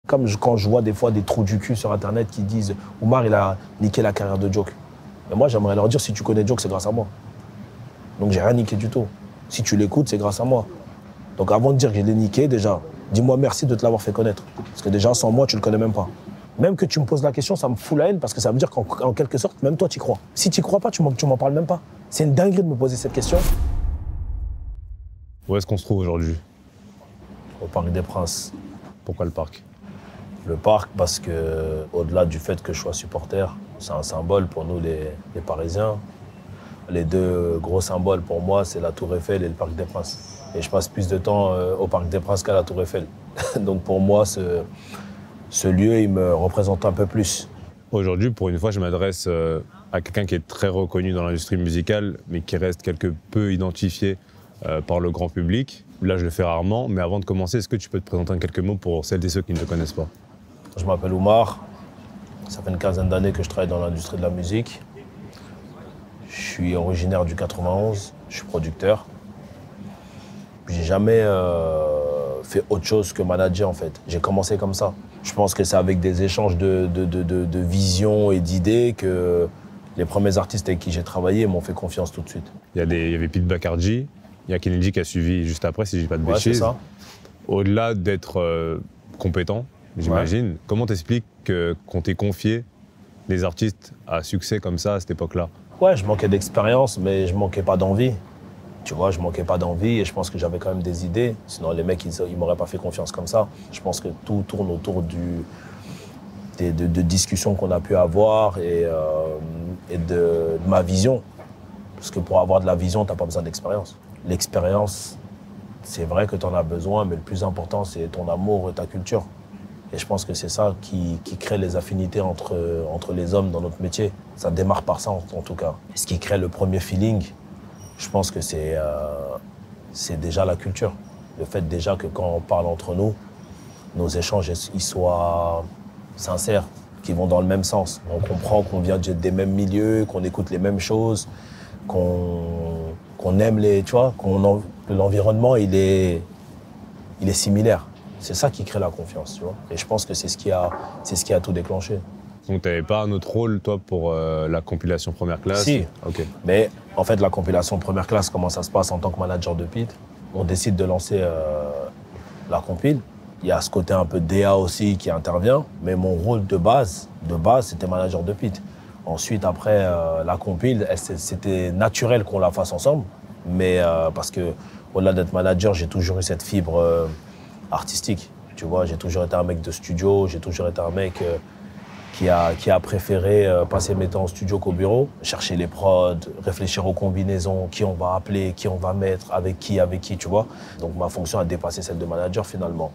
Comme quand je vois des fois des trous du cul sur Internet qui disent « Oumar, il a niqué la carrière de Joke ». Mais moi, j'aimerais leur dire « Si tu connais Joke, c'est grâce à moi ». Donc j'ai rien niqué du tout. Si tu l'écoutes, c'est grâce à moi. Donc avant de dire que je l'ai niqué, déjà, dis-moi merci de te l'avoir fait connaître. Parce que déjà, sans moi, tu le connais même pas. Même que tu me poses la question, ça me fout la haine parce que ça veut dire qu'en quelque sorte, même toi, tu y crois. Si tu y crois pas, tu m'en parles même pas. C'est une dinguerie de me poser cette question. Où est-ce qu'on se trouve aujourd'hui? Au Parc des Princes. Pourquoi le parc? Le parc parce que, au-delà du fait que je sois supporter, c'est un symbole pour nous les Parisiens. Les deux gros symboles pour moi, c'est la Tour Eiffel et le Parc des Princes. Et je passe plus de temps au Parc des Princes qu'à la Tour Eiffel. Donc pour moi, ce lieu, il me représente un peu plus. Aujourd'hui, pour une fois, je m'adresse à quelqu'un qui est très reconnu dans l'industrie musicale, mais qui reste quelque peu identifié par le grand public. Là, je le fais rarement, mais avant de commencer, est-ce que tu peux te présenter en quelques mots pour celles et ceux qui ne te connaissent pas? Je m'appelle Oumar. Ça fait une quinzaine d'années que je travaille dans l'industrie de la musique. Je suis originaire du 91, je suis producteur. J'ai jamais fait autre chose que manager en fait. J'ai commencé comme ça. Je pense que c'est avec des échanges de visions et d'idées que les premiers artistes avec qui j'ai travaillé m'ont fait confiance tout de suite. Il y avait Pete Bacardi, il y a Kennedy qui a suivi juste après, si je dis pas de Ouais, bêtises. c'est ça. Au-delà d'être compétent, j'imagine, comment t'expliques qu'on t'ait confié des artistes à succès comme ça à cette époque-là? Ouais, je manquais d'expérience, mais je manquais pas d'envie. Tu vois, je manquais pas d'envie et je pense que j'avais quand même des idées. Sinon, les mecs, ils m'auraient pas fait confiance comme ça. Je pense que tout tourne autour de discussions qu'on a pu avoir et de ma vision. Parce que pour avoir de la vision, t'as pas besoin d'expérience. L'expérience, c'est vrai que tu en as besoin, mais le plus important, c'est ton amour et ta culture. Et je pense que c'est ça qui crée les affinités entre les hommes dans notre métier. Ça démarre par ça, en tout cas. Ce qui crée le premier feeling, je pense que c'est déjà la culture. Le fait déjà que quand on parle entre nous, nos échanges ils soient sincères, qu'ils vont dans le même sens. On comprend qu'on vient des mêmes milieux, qu'on écoute les mêmes choses, qu'on aime que l'environnement il est similaire. C'est ça qui crée la confiance, tu vois. Et je pense que c'est ce qui a tout déclenché. Donc t'avais pas un autre rôle, toi, pour la compilation première classe? Si. Ok. Mais en fait, la compilation première classe, comment ça se passe en tant que manager de Pete? On décide de lancer la compile. Il y a ce côté un peu DA aussi qui intervient. Mais mon rôle de base, c'était manager de Pete. Ensuite, après la compile, c'était naturel qu'on la fasse ensemble. Mais parce que au-delà d'être manager, j'ai toujours eu cette fibre artistique. Tu vois, j'ai toujours été un mec de studio, j'ai toujours été un mec qui a préféré passer mes temps au studio qu'au bureau, chercher les prods, réfléchir aux combinaisons, qui on va appeler, qui on va mettre, avec qui, tu vois. Donc ma fonction a dépassé celle de manager finalement.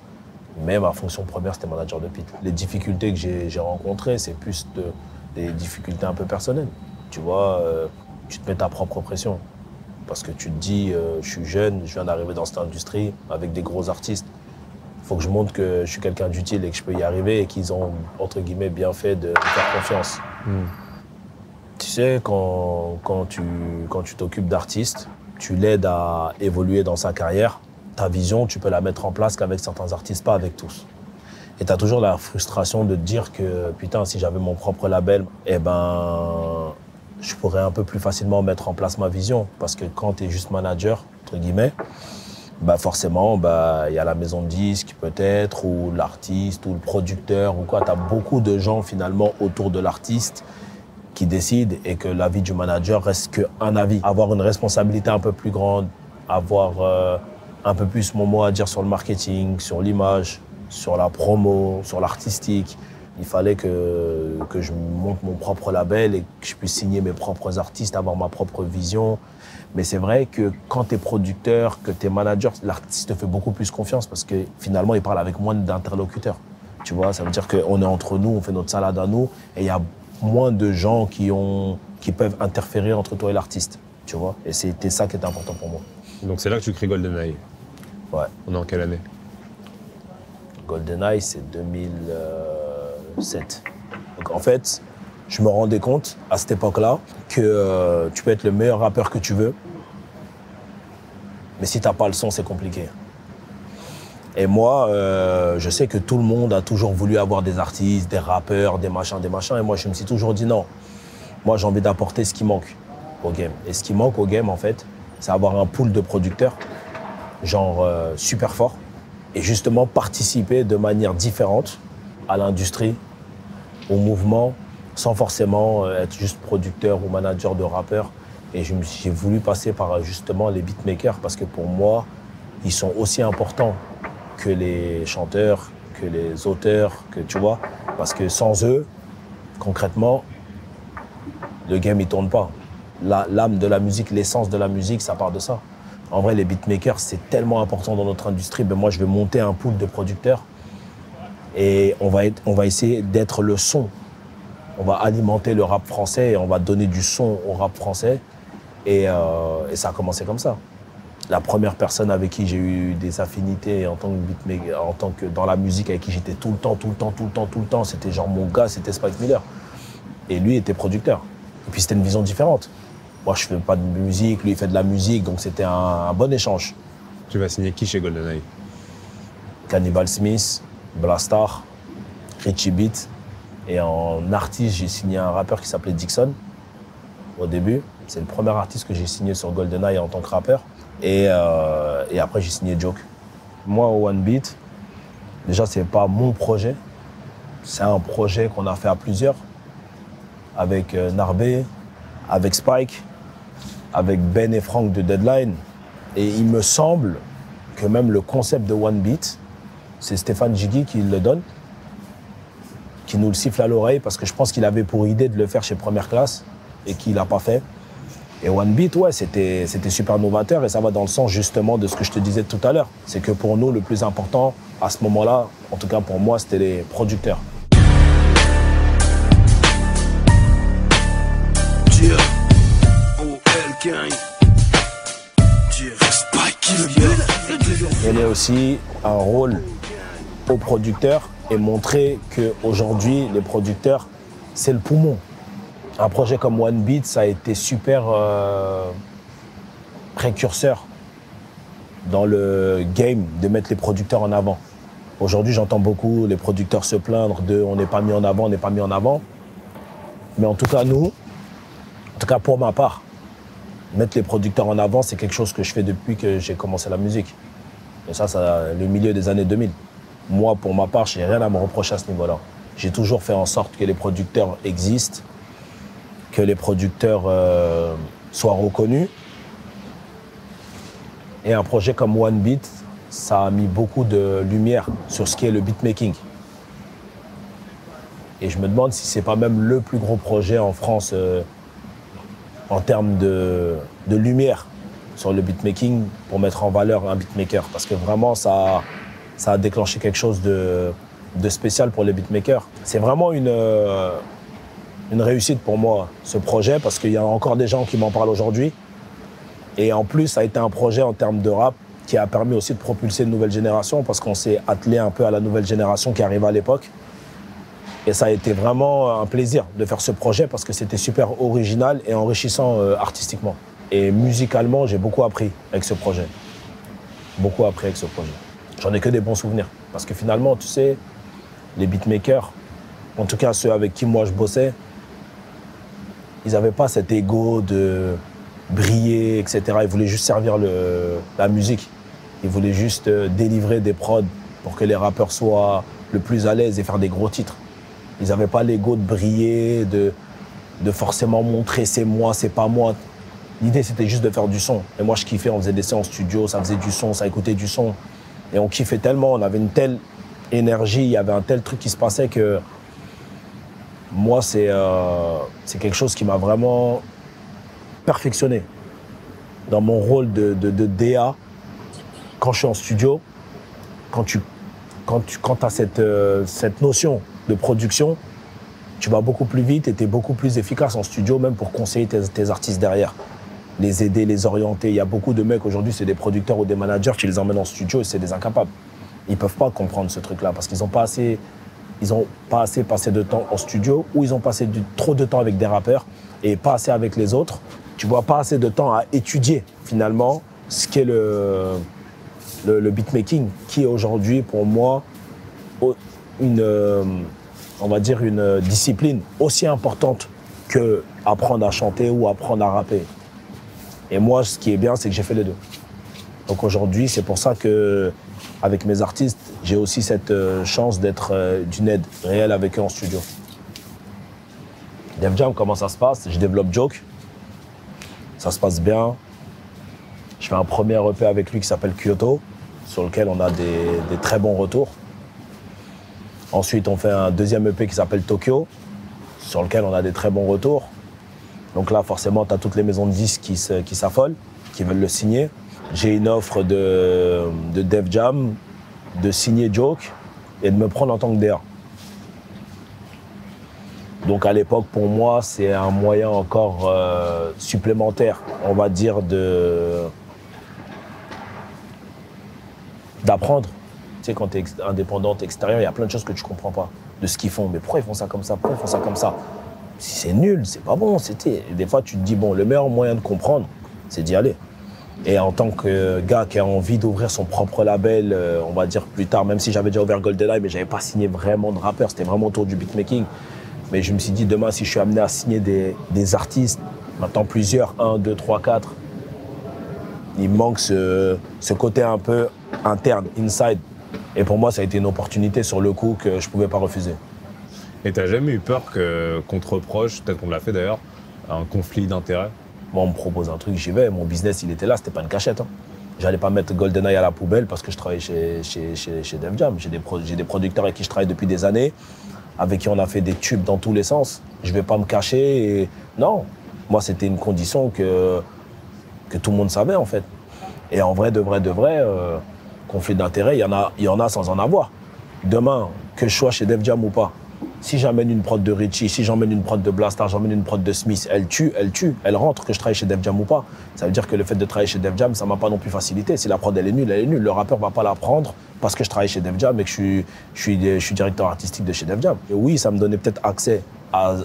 Mais ma fonction première, c'était manager de Pete. Les difficultés que j'ai rencontrées, c'est plus des difficultés un peu personnelles. Tu vois, tu te mets ta propre pression. Parce que tu te dis, je suis jeune, je viens d'arriver dans cette industrie avec des gros artistes. Il faut que je montre que je suis quelqu'un d'utile et que je peux y arriver et qu'ils ont, entre guillemets, bien fait de me faire confiance. Tu sais, quand tu t'occupes d'artistes, tu l'aides à évoluer dans sa carrière. Ta vision, tu peux la mettre en place qu'avec certains artistes, pas avec tous. Et tu as toujours la frustration de te dire que, putain, si j'avais mon propre label, eh ben, je pourrais un peu plus facilement mettre en place ma vision. Parce que quand tu es juste manager, entre guillemets, bah forcément, bah, y a la maison de disques peut-être, ou l'artiste, ou le producteur, ou quoi. Tu as beaucoup de gens finalement autour de l'artiste qui décident et que l'avis du manager reste qu'un avis. Avoir une responsabilité un peu plus grande, avoir un peu plus mon mot à dire sur le marketing, sur l'image, sur la promo, sur l'artistique. Il fallait que je monte mon propre label et que je puisse signer mes propres artistes, avoir ma propre vision. Mais c'est vrai que quand tu es producteur, que tu es manager, l'artiste te fait beaucoup plus confiance parce que finalement, il parle avec moins d'interlocuteurs. Tu vois, ça veut dire qu'on est entre nous, on fait notre salade à nous et il y a moins de gens qui peuvent interférer entre toi et l'artiste. Tu vois, et c'était ça qui était important pour moi. Donc c'est là que tu crées GoldenEye. Ouais. On est en quelle année? GoldenEye, c'est 2007. Donc en fait, je me rendais compte à cette époque-là que tu peux être le meilleur rappeur que tu veux, mais si t'as pas le son, c'est compliqué. Et moi, je sais que tout le monde a toujours voulu avoir des artistes, des rappeurs, des machins. Et moi, je me suis toujours dit non. Moi, j'ai envie d'apporter ce qui manque au game. Et ce qui manque au game, en fait, c'est avoir un pool de producteurs, genre super fort, et justement participer de manière différente à l'industrie, au mouvement, sans forcément être juste producteur ou manager de rappeurs. Et j'ai voulu passer par justement les beatmakers parce que pour moi, ils sont aussi importants que les chanteurs, que les auteurs, que tu vois. Parce que sans eux, concrètement, le game il tourne pas. L'âme de la musique, l'essence de la musique, ça part de ça. En vrai, les beatmakers, c'est tellement important dans notre industrie. Ben moi, je vais monter un pool de producteurs et on va essayer d'être le son. On va alimenter le rap français et on va donner du son au rap français. Et ça a commencé comme ça. La première personne avec qui j'ai eu des affinités en tant que beatmaker, en tant que dans la musique, avec qui j'étais tout le temps, c'était genre mon gars, c'était Spike Miller. Et lui était producteur. Et puis c'était une vision différente. Moi, je fais pas de musique, lui il fait de la musique, donc c'était un bon échange. Tu vas signer qui chez GoldenEye? Cannibal Smith, Blastar, Richie Beat. Et en artiste, j'ai signé un rappeur qui s'appelait Dixon au début. C'est le premier artiste que j'ai signé sur GoldenEye en tant que rappeur. Et après, j'ai signé Joke. Moi, au One Beat, déjà, c'est pas mon projet. C'est un projet qu'on a fait à plusieurs. Avec Narbé, avec Spike, avec Ben et Frank de Deadline. Et il me semble que même le concept de One Beat, c'est Stéphane Jiggy qui le donne, qui nous le siffle à l'oreille, parce que je pense qu'il avait pour idée de le faire chez Première Classe et qu'il l'a pas fait. Et One Beat, ouais, c'était super novateur et ça va dans le sens justement de ce que je te disais tout à l'heure. C'est que pour nous, le plus important, à ce moment-là, en tout cas pour moi, c'était les producteurs. Donner aussi un rôle aux producteurs et montrer qu'aujourd'hui, les producteurs, c'est le poumon. Un projet comme One Beat, ça a été super précurseur dans le game de mettre les producteurs en avant. Aujourd'hui, j'entends beaucoup les producteurs se plaindre de « on n'est pas mis en avant, on n'est pas mis en avant ». Mais en tout cas, nous, en tout cas pour ma part, mettre les producteurs en avant, c'est quelque chose que je fais depuis que j'ai commencé la musique. Et ça, le milieu des années 2000. Moi, pour ma part, je n'ai rien à me reprocher à ce niveau-là. J'ai toujours fait en sorte que les producteurs existent, que les producteurs soient reconnus. Et un projet comme One Beat, ça a mis beaucoup de lumière sur ce qu'est le beatmaking. Et je me demande si c'est pas même le plus gros projet en France en termes de lumière sur le beatmaking pour mettre en valeur un beatmaker. Parce que vraiment, ça a déclenché quelque chose de spécial pour les beatmakers. C'est vraiment une réussite pour moi, ce projet, parce qu'il y a encore des gens qui m'en parlent aujourd'hui. Et en plus, ça a été un projet en termes de rap qui a permis aussi de propulser une nouvelle génération, parce qu'on s'est attelé un peu à la nouvelle génération qui arrivait à l'époque. Et ça a été vraiment un plaisir de faire ce projet, parce que c'était super original et enrichissant artistiquement. Et musicalement, j'ai beaucoup appris avec ce projet. Beaucoup appris avec ce projet. J'en ai que des bons souvenirs. Parce que finalement, tu sais, les beatmakers, en tout cas ceux avec qui moi je bossais, ils n'avaient pas cet ego de briller, etc. Ils voulaient juste servir la musique. Ils voulaient juste délivrer des prods pour que les rappeurs soient le plus à l'aise et faire des gros titres. Ils n'avaient pas l'ego de briller, de forcément montrer c'est moi, c'est pas moi. L'idée, c'était juste de faire du son. Et moi, je kiffais, on faisait des séances studio, ça faisait du son, ça écoutait du son. Et on kiffait tellement, on avait une telle énergie, il y avait un tel truc qui se passait que moi, c'est quelque chose qui m'a vraiment perfectionné dans mon rôle de DA. Quand je suis en studio, quand tu as cette notion de production, tu vas beaucoup plus vite et tu es beaucoup plus efficace en studio, même pour conseiller tes artistes derrière. Les aider, les orienter. Il y a beaucoup de mecs aujourd'hui, c'est des producteurs ou des managers qui les emmènent en studio et c'est des incapables. Ils ne peuvent pas comprendre ce truc-là parce qu'ils n'ont pas assez passé de temps en studio ou ils ont passé trop de temps avec des rappeurs et pas assez avec les autres. Tu vois, pas assez de temps à étudier finalement ce qu'est le beatmaking, qui est aujourd'hui pour moi on va dire une discipline aussi importante que apprendre à chanter ou apprendre à rapper. Et moi, ce qui est bien, c'est que j'ai fait les deux. Donc aujourd'hui, c'est pour ça que avec mes artistes, j'ai aussi cette chance d'être d'une aide réelle avec eux en studio. Def Jam, comment ça se passe? Je développe Joke. Ça se passe bien. Je fais un premier EP avec lui qui s'appelle Kyoto, sur lequel on a des très bons retours. Ensuite, on fait un deuxième EP qui s'appelle Tokyo, sur lequel on a des très bons retours. Donc là, forcément, tu as toutes les maisons de disques qui s'affolent, qui veulent le signer. J'ai une offre de Def Jam de signer Joke et de me prendre en tant que DA. Donc à l'époque, pour moi, c'est un moyen encore supplémentaire, on va dire, d'apprendre. Tu sais, quand tu es indépendante extérieure, il y a plein de choses que tu ne comprends pas de ce qu'ils font. Mais pourquoi ils font ça comme ça? Pourquoi ils font ça comme ça? Si c'est nul, c'est pas bon. Et des fois, tu te dis, bon, le meilleur moyen de comprendre, c'est d'y aller. Et en tant que gars qui a envie d'ouvrir son propre label, on va dire plus tard, même si j'avais déjà ouvert GoldenEye, mais j'avais pas signé vraiment de rappeur, c'était vraiment autour du beatmaking. Mais je me suis dit, demain, si je suis amené à signer des artistes, maintenant plusieurs, 1, 2, 3, 4, il me manque ce côté un peu interne, inside. Et pour moi, ça a été une opportunité sur le coup que je pouvais pas refuser. Et t'as jamais eu peur qu'on te reproche, peut-être qu'on l'a fait d'ailleurs, un conflit d'intérêts? Moi, on me propose un truc, j'y vais. Mon business, il était là, c'était pas une cachette. Hein. J'allais pas mettre GoldenEye à la poubelle parce que je travaille chez Def Jam. J'ai des producteurs avec qui je travaille depuis des années, avec qui on a fait des tubes dans tous les sens. Je vais pas me cacher. Et... Non, moi, c'était une condition que tout le monde savait, en fait. Et en vrai, de vrai, conflit d'intérêts, il y en a sans en avoir. Demain, que je sois chez Def Jam ou pas, si j'emmène une prod de Richie, si j'emmène une prod de Blastar, j'emmène une prod de Smith, elle tue, elle rentre, que je travaille chez Def Jam ou pas. Ça veut dire que le fait de travailler chez Def Jam, ça m'a pas non plus facilité. Si la prod elle est nulle, elle est nulle. Le rappeur va pas la prendre parce que je travaille chez Def Jam et que je suis directeur artistique de chez Def Jam. Et oui, ça me donnait peut-être accès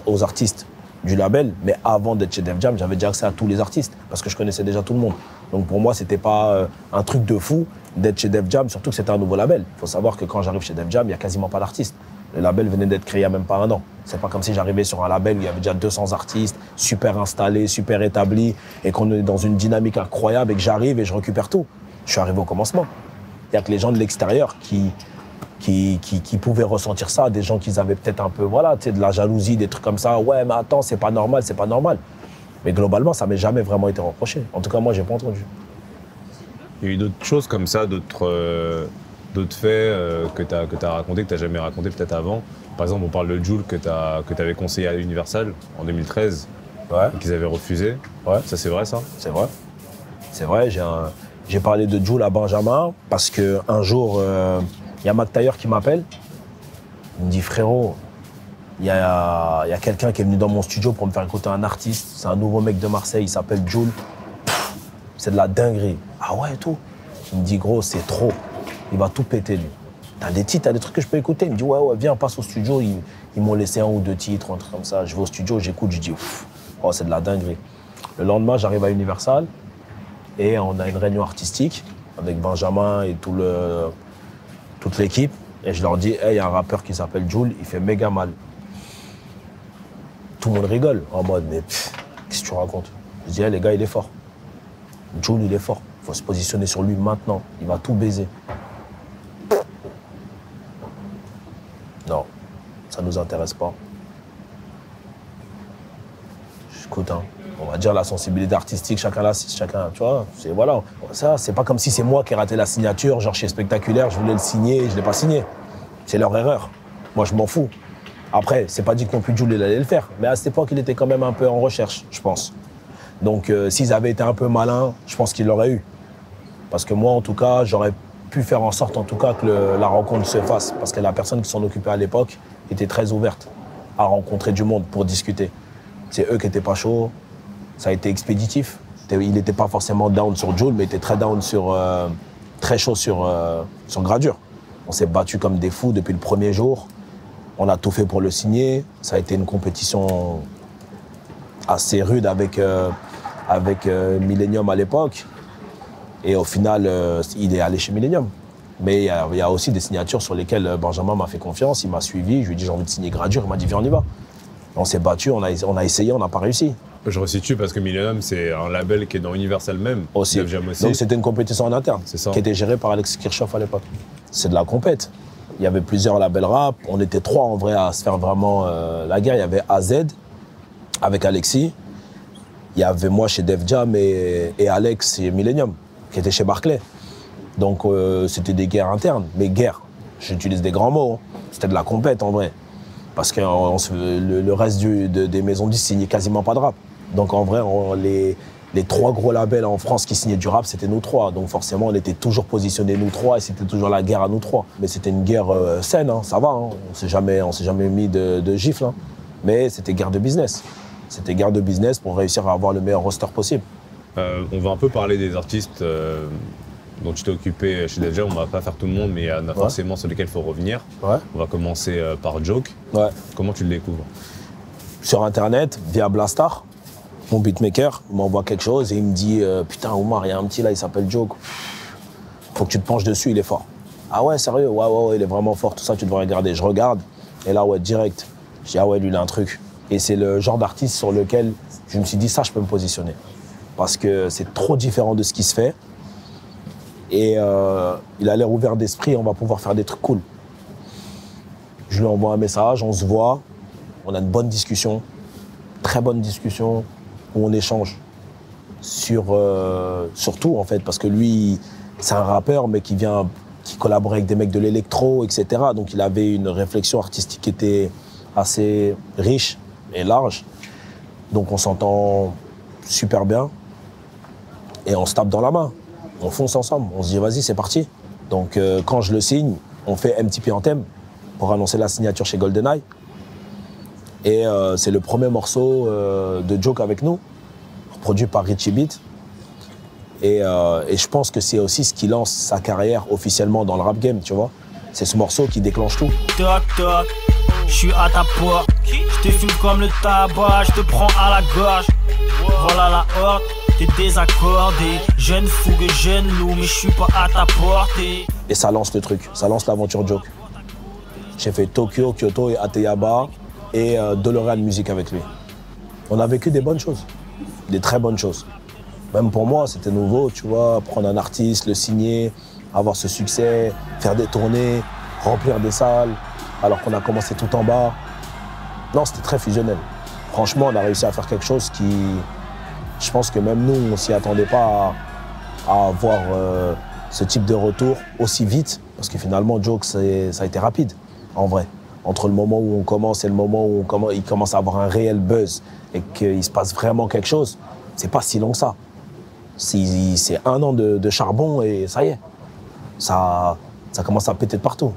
aux artistes du label, mais avant d'être chez Def Jam, j'avais déjà accès à tous les artistes parce que je connaissais déjà tout le monde. Donc pour moi, c'était pas un truc de fou d'être chez Def Jam, surtout que c'était un nouveau label. Il faut savoir que quand j'arrive chez Def Jam, il y a quasiment pas d'artistes. Le label venait d'être créé il n'y a même pas un an. C'est pas comme si j'arrivais sur un label où il y avait déjà 200 artistes, super installés, super établis, et qu'on est dans une dynamique incroyable et que j'arrive et je récupère tout. Je suis arrivé au commencement. Il n'y a que les gens de l'extérieur qui pouvaient ressentir ça, des gens qui avaient peut-être un peu, voilà, tu sais, de la jalousie, des trucs comme ça. Ouais, mais attends, c'est pas normal, c'est pas normal. Mais globalement, ça m'est jamais vraiment été reproché. En tout cas, moi, j'ai pas entendu. Il y a eu d'autres choses comme ça, d'autres faits que tu as raconté, que tu n'as jamais raconté peut-être avant. Par exemple, on parle de Jul que tu avais conseillé à Universal en 2013, ouais. Qu'ils avaient refusé. Ouais. Ça, c'est vrai, ça? C'est vrai. C'est vrai, j'ai parlé de Jul à Benjamin parce qu'un jour, il y a Mac Taylor qui m'appelle. Il me dit, frérot, il y a quelqu'un qui est venu dans mon studio pour me faire écouter un artiste. C'est un nouveau mec de Marseille, il s'appelle Jul. C'est de la dinguerie. Ah ouais, et tout. Il me dit, gros, c'est trop. Il va tout péter, lui. T'as des titres, t'as des trucs que je peux écouter. Il me dit, ouais, viens, passe au studio. Ils m'ont laissé 1 ou 2 titres, un truc comme ça. Je vais au studio, j'écoute, je dis, oh, c'est de la dinguerie. Le lendemain, j'arrive à Universal et on a une réunion artistique avec Benjamin et toute l'équipe. Et je leur dis, hey, il y a un rappeur qui s'appelle Jul, il fait méga mal. Tout le monde rigole en mode, mais qu'est-ce que tu racontes? Je dis, hey, les gars, il est fort. Jul, il est fort. Il faut se positionner sur lui maintenant. Il va tout baiser. Non, ça ne nous intéresse pas. Écoute, hein, on va dire la sensibilité artistique, chacun, tu vois, c'est voilà. Ça, c'est pas comme si c'est moi qui ai raté la signature, genre chez Spectaculaire, je voulais le signer, je l'ai pas signé. C'est leur erreur. Moi, je m'en fous. Après, c'est pas dit que non plus Jul allait le faire, mais à cette époque, il était quand même un peu en recherche, je pense. Donc, s'ils avaient été un peu malins, je pense qu'ils l'auraient eu. Parce que moi, en tout cas, j'aurais pu faire en sorte, en tout cas, que la rencontre se fasse. Parce que la personne qui s'en occupait à l'époque était très ouverte à rencontrer du monde pour discuter. C'est eux qui n'étaient pas chauds. Ça a été expéditif. Il n'était pas forcément down sur Jul, mais il était très down très chaud sur Gradure. On s'est battu comme des fous depuis le premier jour. On a tout fait pour le signer. Ça a été une compétition assez rude avec Millennium à l'époque. Et au final, il est allé chez Millennium. Mais il y a aussi des signatures sur lesquelles Benjamin m'a fait confiance, il m'a suivi, je lui ai dit j'ai envie de signer Gradure, il m'a dit viens on y va. On s'est battu, on a essayé, on n'a pas réussi. Je resitue parce que Millennium, c'est un label qui est dans Universal même. Aussi. Donc c'était une compétition en interne, qui était gérée par Alex Kirchhoff à l'époque. C'est de la compète. Il y avait plusieurs labels rap, on était 3 en vrai à se faire vraiment la guerre. Il y avait AZ avec Alexis, il y avait moi chez Def Jam et Alex chez Millennium, qui était chez Barclay. Donc c'était des guerres internes, mais guerre, j'utilise des grands mots, hein. C'était de la compète en vrai. Parce que le reste des maisons de disques signait quasiment pas de rap. Donc en vrai, les 3 gros labels en France qui signaient du rap, c'était nous 3. Donc forcément, on était toujours positionnés nous 3 et c'était toujours la guerre à nous 3. Mais c'était une guerre saine, hein, ça va. Hein. On s'est jamais mis de gifle. Hein. Mais c'était guerre de business. C'était guerre de business pour réussir à avoir le meilleur roster possible. On va un peu parler des artistes dont tu t'es occupé chez Def Jam. On va pas faire tout le monde, mais il y en a forcément sur lesquels il faut revenir. Ouais. On va commencer par Joke. Ouais. Comment tu le découvres? Sur Internet, via Blastar. Mon beatmaker m'envoie quelque chose et il me dit putain Omar, il y a un petit là, il s'appelle Joke. Faut que tu te penches dessus, il est fort. Ah ouais, sérieux? Ouais, il est vraiment fort, tout ça, tu devrais regarder. Je regarde et là, ouais, direct. Je dis ah ouais, lui, il a un truc. Et c'est le genre d'artiste sur lequel je me suis dit ça, je peux me positionner. Parce que c'est trop différent de ce qui se fait. Et il a l'air ouvert d'esprit, on va pouvoir faire des trucs cool. Je lui envoie un message, on se voit, on a une bonne discussion, très bonne discussion, où on échange sur tout en fait, parce que lui, c'est un rappeur, mais qui collabore avec des mecs de l'électro, etc. Donc il avait une réflexion artistique qui était assez riche et large. Donc on s'entend super bien et on se tape dans la main. On fonce ensemble, on se dit vas-y, c'est parti. Donc quand je le signe, on fait MTP Anthem pour annoncer la signature chez GoldenEye. Et c'est le premier morceau de Joke avec nous, produit par Richie Beat. Et je pense que c'est aussi ce qui lance sa carrière officiellement dans le rap game, tu vois. C'est ce morceau qui déclenche tout. Toc toc, je suis à ta porte. Je te fume comme le tabac, je te prends à la gorge. Voilà la horde, t'es désaccordé. Jeune fougue, jeune loup, mais je suis pas à ta portée. Et ça lance le truc, ça lance l'aventure Joke. J'ai fait Tokyo, Kyoto et Ateyaba. Et DeLorean Music avec lui. On a vécu des bonnes choses, des très bonnes choses. Même pour moi, c'était nouveau, tu vois, prendre un artiste, le signer, avoir ce succès, faire des tournées, remplir des salles, alors qu'on a commencé tout en bas. Non, c'était très fusionnel. Franchement, on a réussi à faire quelque chose qui, je pense que même nous, on ne s'y attendait pas à avoir ce type de retour aussi vite, parce que finalement, Joke, ça a été rapide, en vrai. Entre le moment où on commence et le moment où il commence à avoir un réel buzz et qu'il se passe vraiment quelque chose, c'est pas si long que ça. C'est 1 an de charbon et ça y est. Ça commence à péter de partout.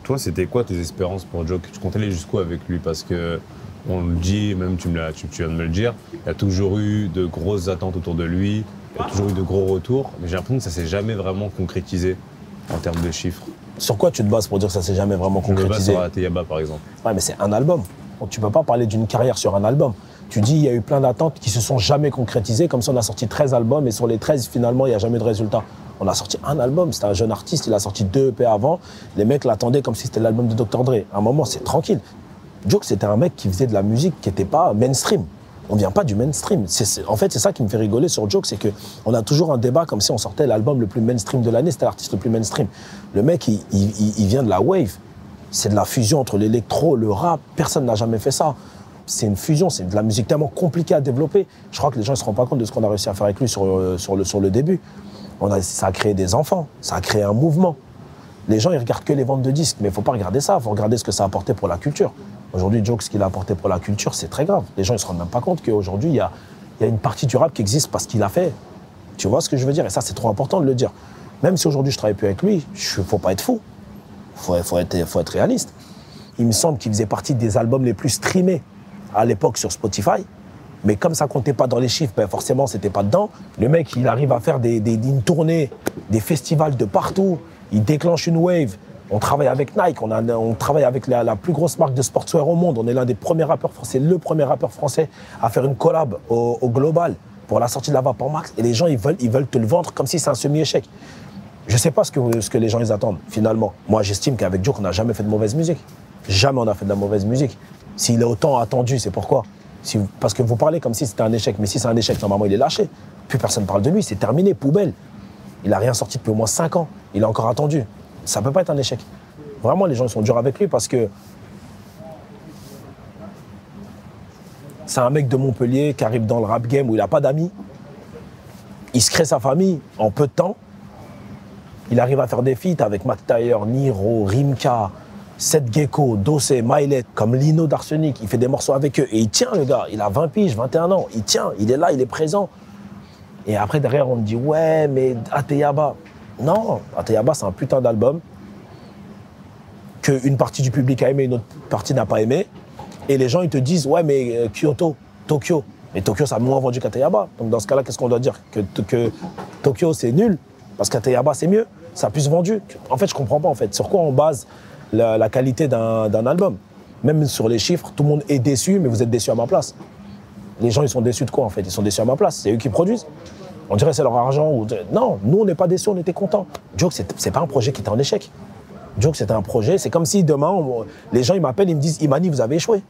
Toi, c'était quoi tes espérances pour Joke? Tu comptais aller jusqu'où avec lui? Parce que on le dit, même tu viens de me le dire, il y a toujours eu de grosses attentes autour de lui, il y a toujours eu de gros retours, mais j'ai l'impression que ça s'est jamais vraiment concrétisé en termes de chiffres. Sur quoi tu te bases pour dire que ça s'est jamais vraiment concrétisé? Je me base sur Ateyaba, par exemple. Ouais, mais c'est un album. Donc, tu peux pas parler d'une carrière sur un album. Tu dis il y a eu plein d'attentes qui se sont jamais concrétisées. Comme ça, on a sorti 13 albums et sur les 13, finalement, il n'y a jamais de résultat. On a sorti un album, c'était un jeune artiste, il a sorti 2 EP avant. Les mecs l'attendaient comme si c'était l'album de Dr. Dre. À un moment, c'est tranquille. Joke, c'était un mec qui faisait de la musique qui n'était pas mainstream. On ne vient pas du mainstream. En fait, c'est ça qui me fait rigoler sur Joke, c'est qu'on a toujours un débat comme si on sortait l'album le plus mainstream de l'année, c'était l'artiste le plus mainstream. Le mec, il vient de la wave. C'est de la fusion entre l'électro, le rap. Personne n'a jamais fait ça. C'est une fusion, c'est de la musique tellement compliquée à développer. Je crois que les gens ne se rendent pas compte de ce qu'on a réussi à faire avec lui sur le début. Ça a créé des enfants, ça a créé un mouvement. Les gens, ils regardent que les ventes de disques, mais il ne faut pas regarder ça, il faut regarder ce que ça a apporté pour la culture. Aujourd'hui, Joke, ce qu'il a apporté pour la culture, c'est très grave. Les gens ne se rendent même pas compte qu'aujourd'hui, il y a une partie du rap qui existe parce qu'il a fait. Tu vois ce que je veux dire? Et ça, c'est trop important de le dire. Même si aujourd'hui, je ne travaille plus avec lui, il ne faut pas être fou. Il faut être réaliste. Il me semble qu'il faisait partie des albums les plus streamés à l'époque sur Spotify. Mais comme ça ne comptait pas dans les chiffres, ben forcément, ce n'était pas dedans. Le mec, il arrive à faire une tournée, des festivals de partout. Il déclenche une wave. On travaille avec Nike, on travaille avec la plus grosse marque de sportswear au monde. On est l'un des premiers rappeurs français, le premier rappeur français à faire une collab au global. pour la sortie de la Vapor Max, et les gens, ils veulent te le vendre comme si c'est un semi-échec. Je ne sais pas ce que les gens ils attendent, finalement. Moi, j'estime qu'avec Joke, on n'a jamais fait de mauvaise musique. Jamais on a fait de la mauvaise musique. S'il est autant attendu, c'est pourquoi? Parce que vous parlez comme si c'était un échec, mais si c'est un échec, normalement, il est lâché. Plus personne ne parle de lui, c'est terminé, poubelle. Il n'a rien sorti depuis au moins 5 ans. Il est encore attendu. Ça ne peut pas être un échec. Vraiment, les gens ils sont durs avec lui parce que c'est un mec de Montpellier qui arrive dans le rap game où il n'a pas d'amis. Il se crée sa famille en peu de temps. Il arrive à faire des feats avec Mac Taylor, Niro, Rimka, Seth Gecko, Dossé, Mylet, comme Lino d'Arsenic. Il fait des morceaux avec eux. Et il tient, le gars. Il a 20 piges, 21 ans. Il tient. Il est là, il est présent. Et après, derrière, on me dit, ouais, mais Ateyaba. Non, Ateyaba, c'est un putain d'album qu'une partie du public a aimé, une autre partie n'a pas aimé. Et les gens, ils te disent, ouais, mais Kyoto, Tokyo. Mais Tokyo, ça a moins vendu qu'Ateyaba. Donc dans ce cas-là, qu'est-ce qu'on doit dire? Que Tokyo, c'est nul, parce qu'Ateyaba, c'est mieux. Ça a plus vendu. En fait, je comprends pas, en fait. Sur quoi on base la qualité d'un album? Même sur les chiffres, tout le monde est déçu, mais vous êtes déçu à ma place. Les gens, ils sont déçus de quoi, en fait? Ils sont déçus à ma place. C'est eux qui produisent. On dirait que c'est leur argent. Non, nous, on n'est pas déçus, on était contents. Joke, c'est pas un projet qui était en échec. Joke, c'était un projet. C'est comme si demain, les gens, ils m'appellent, ils me disent, Imani, vous avez échoué.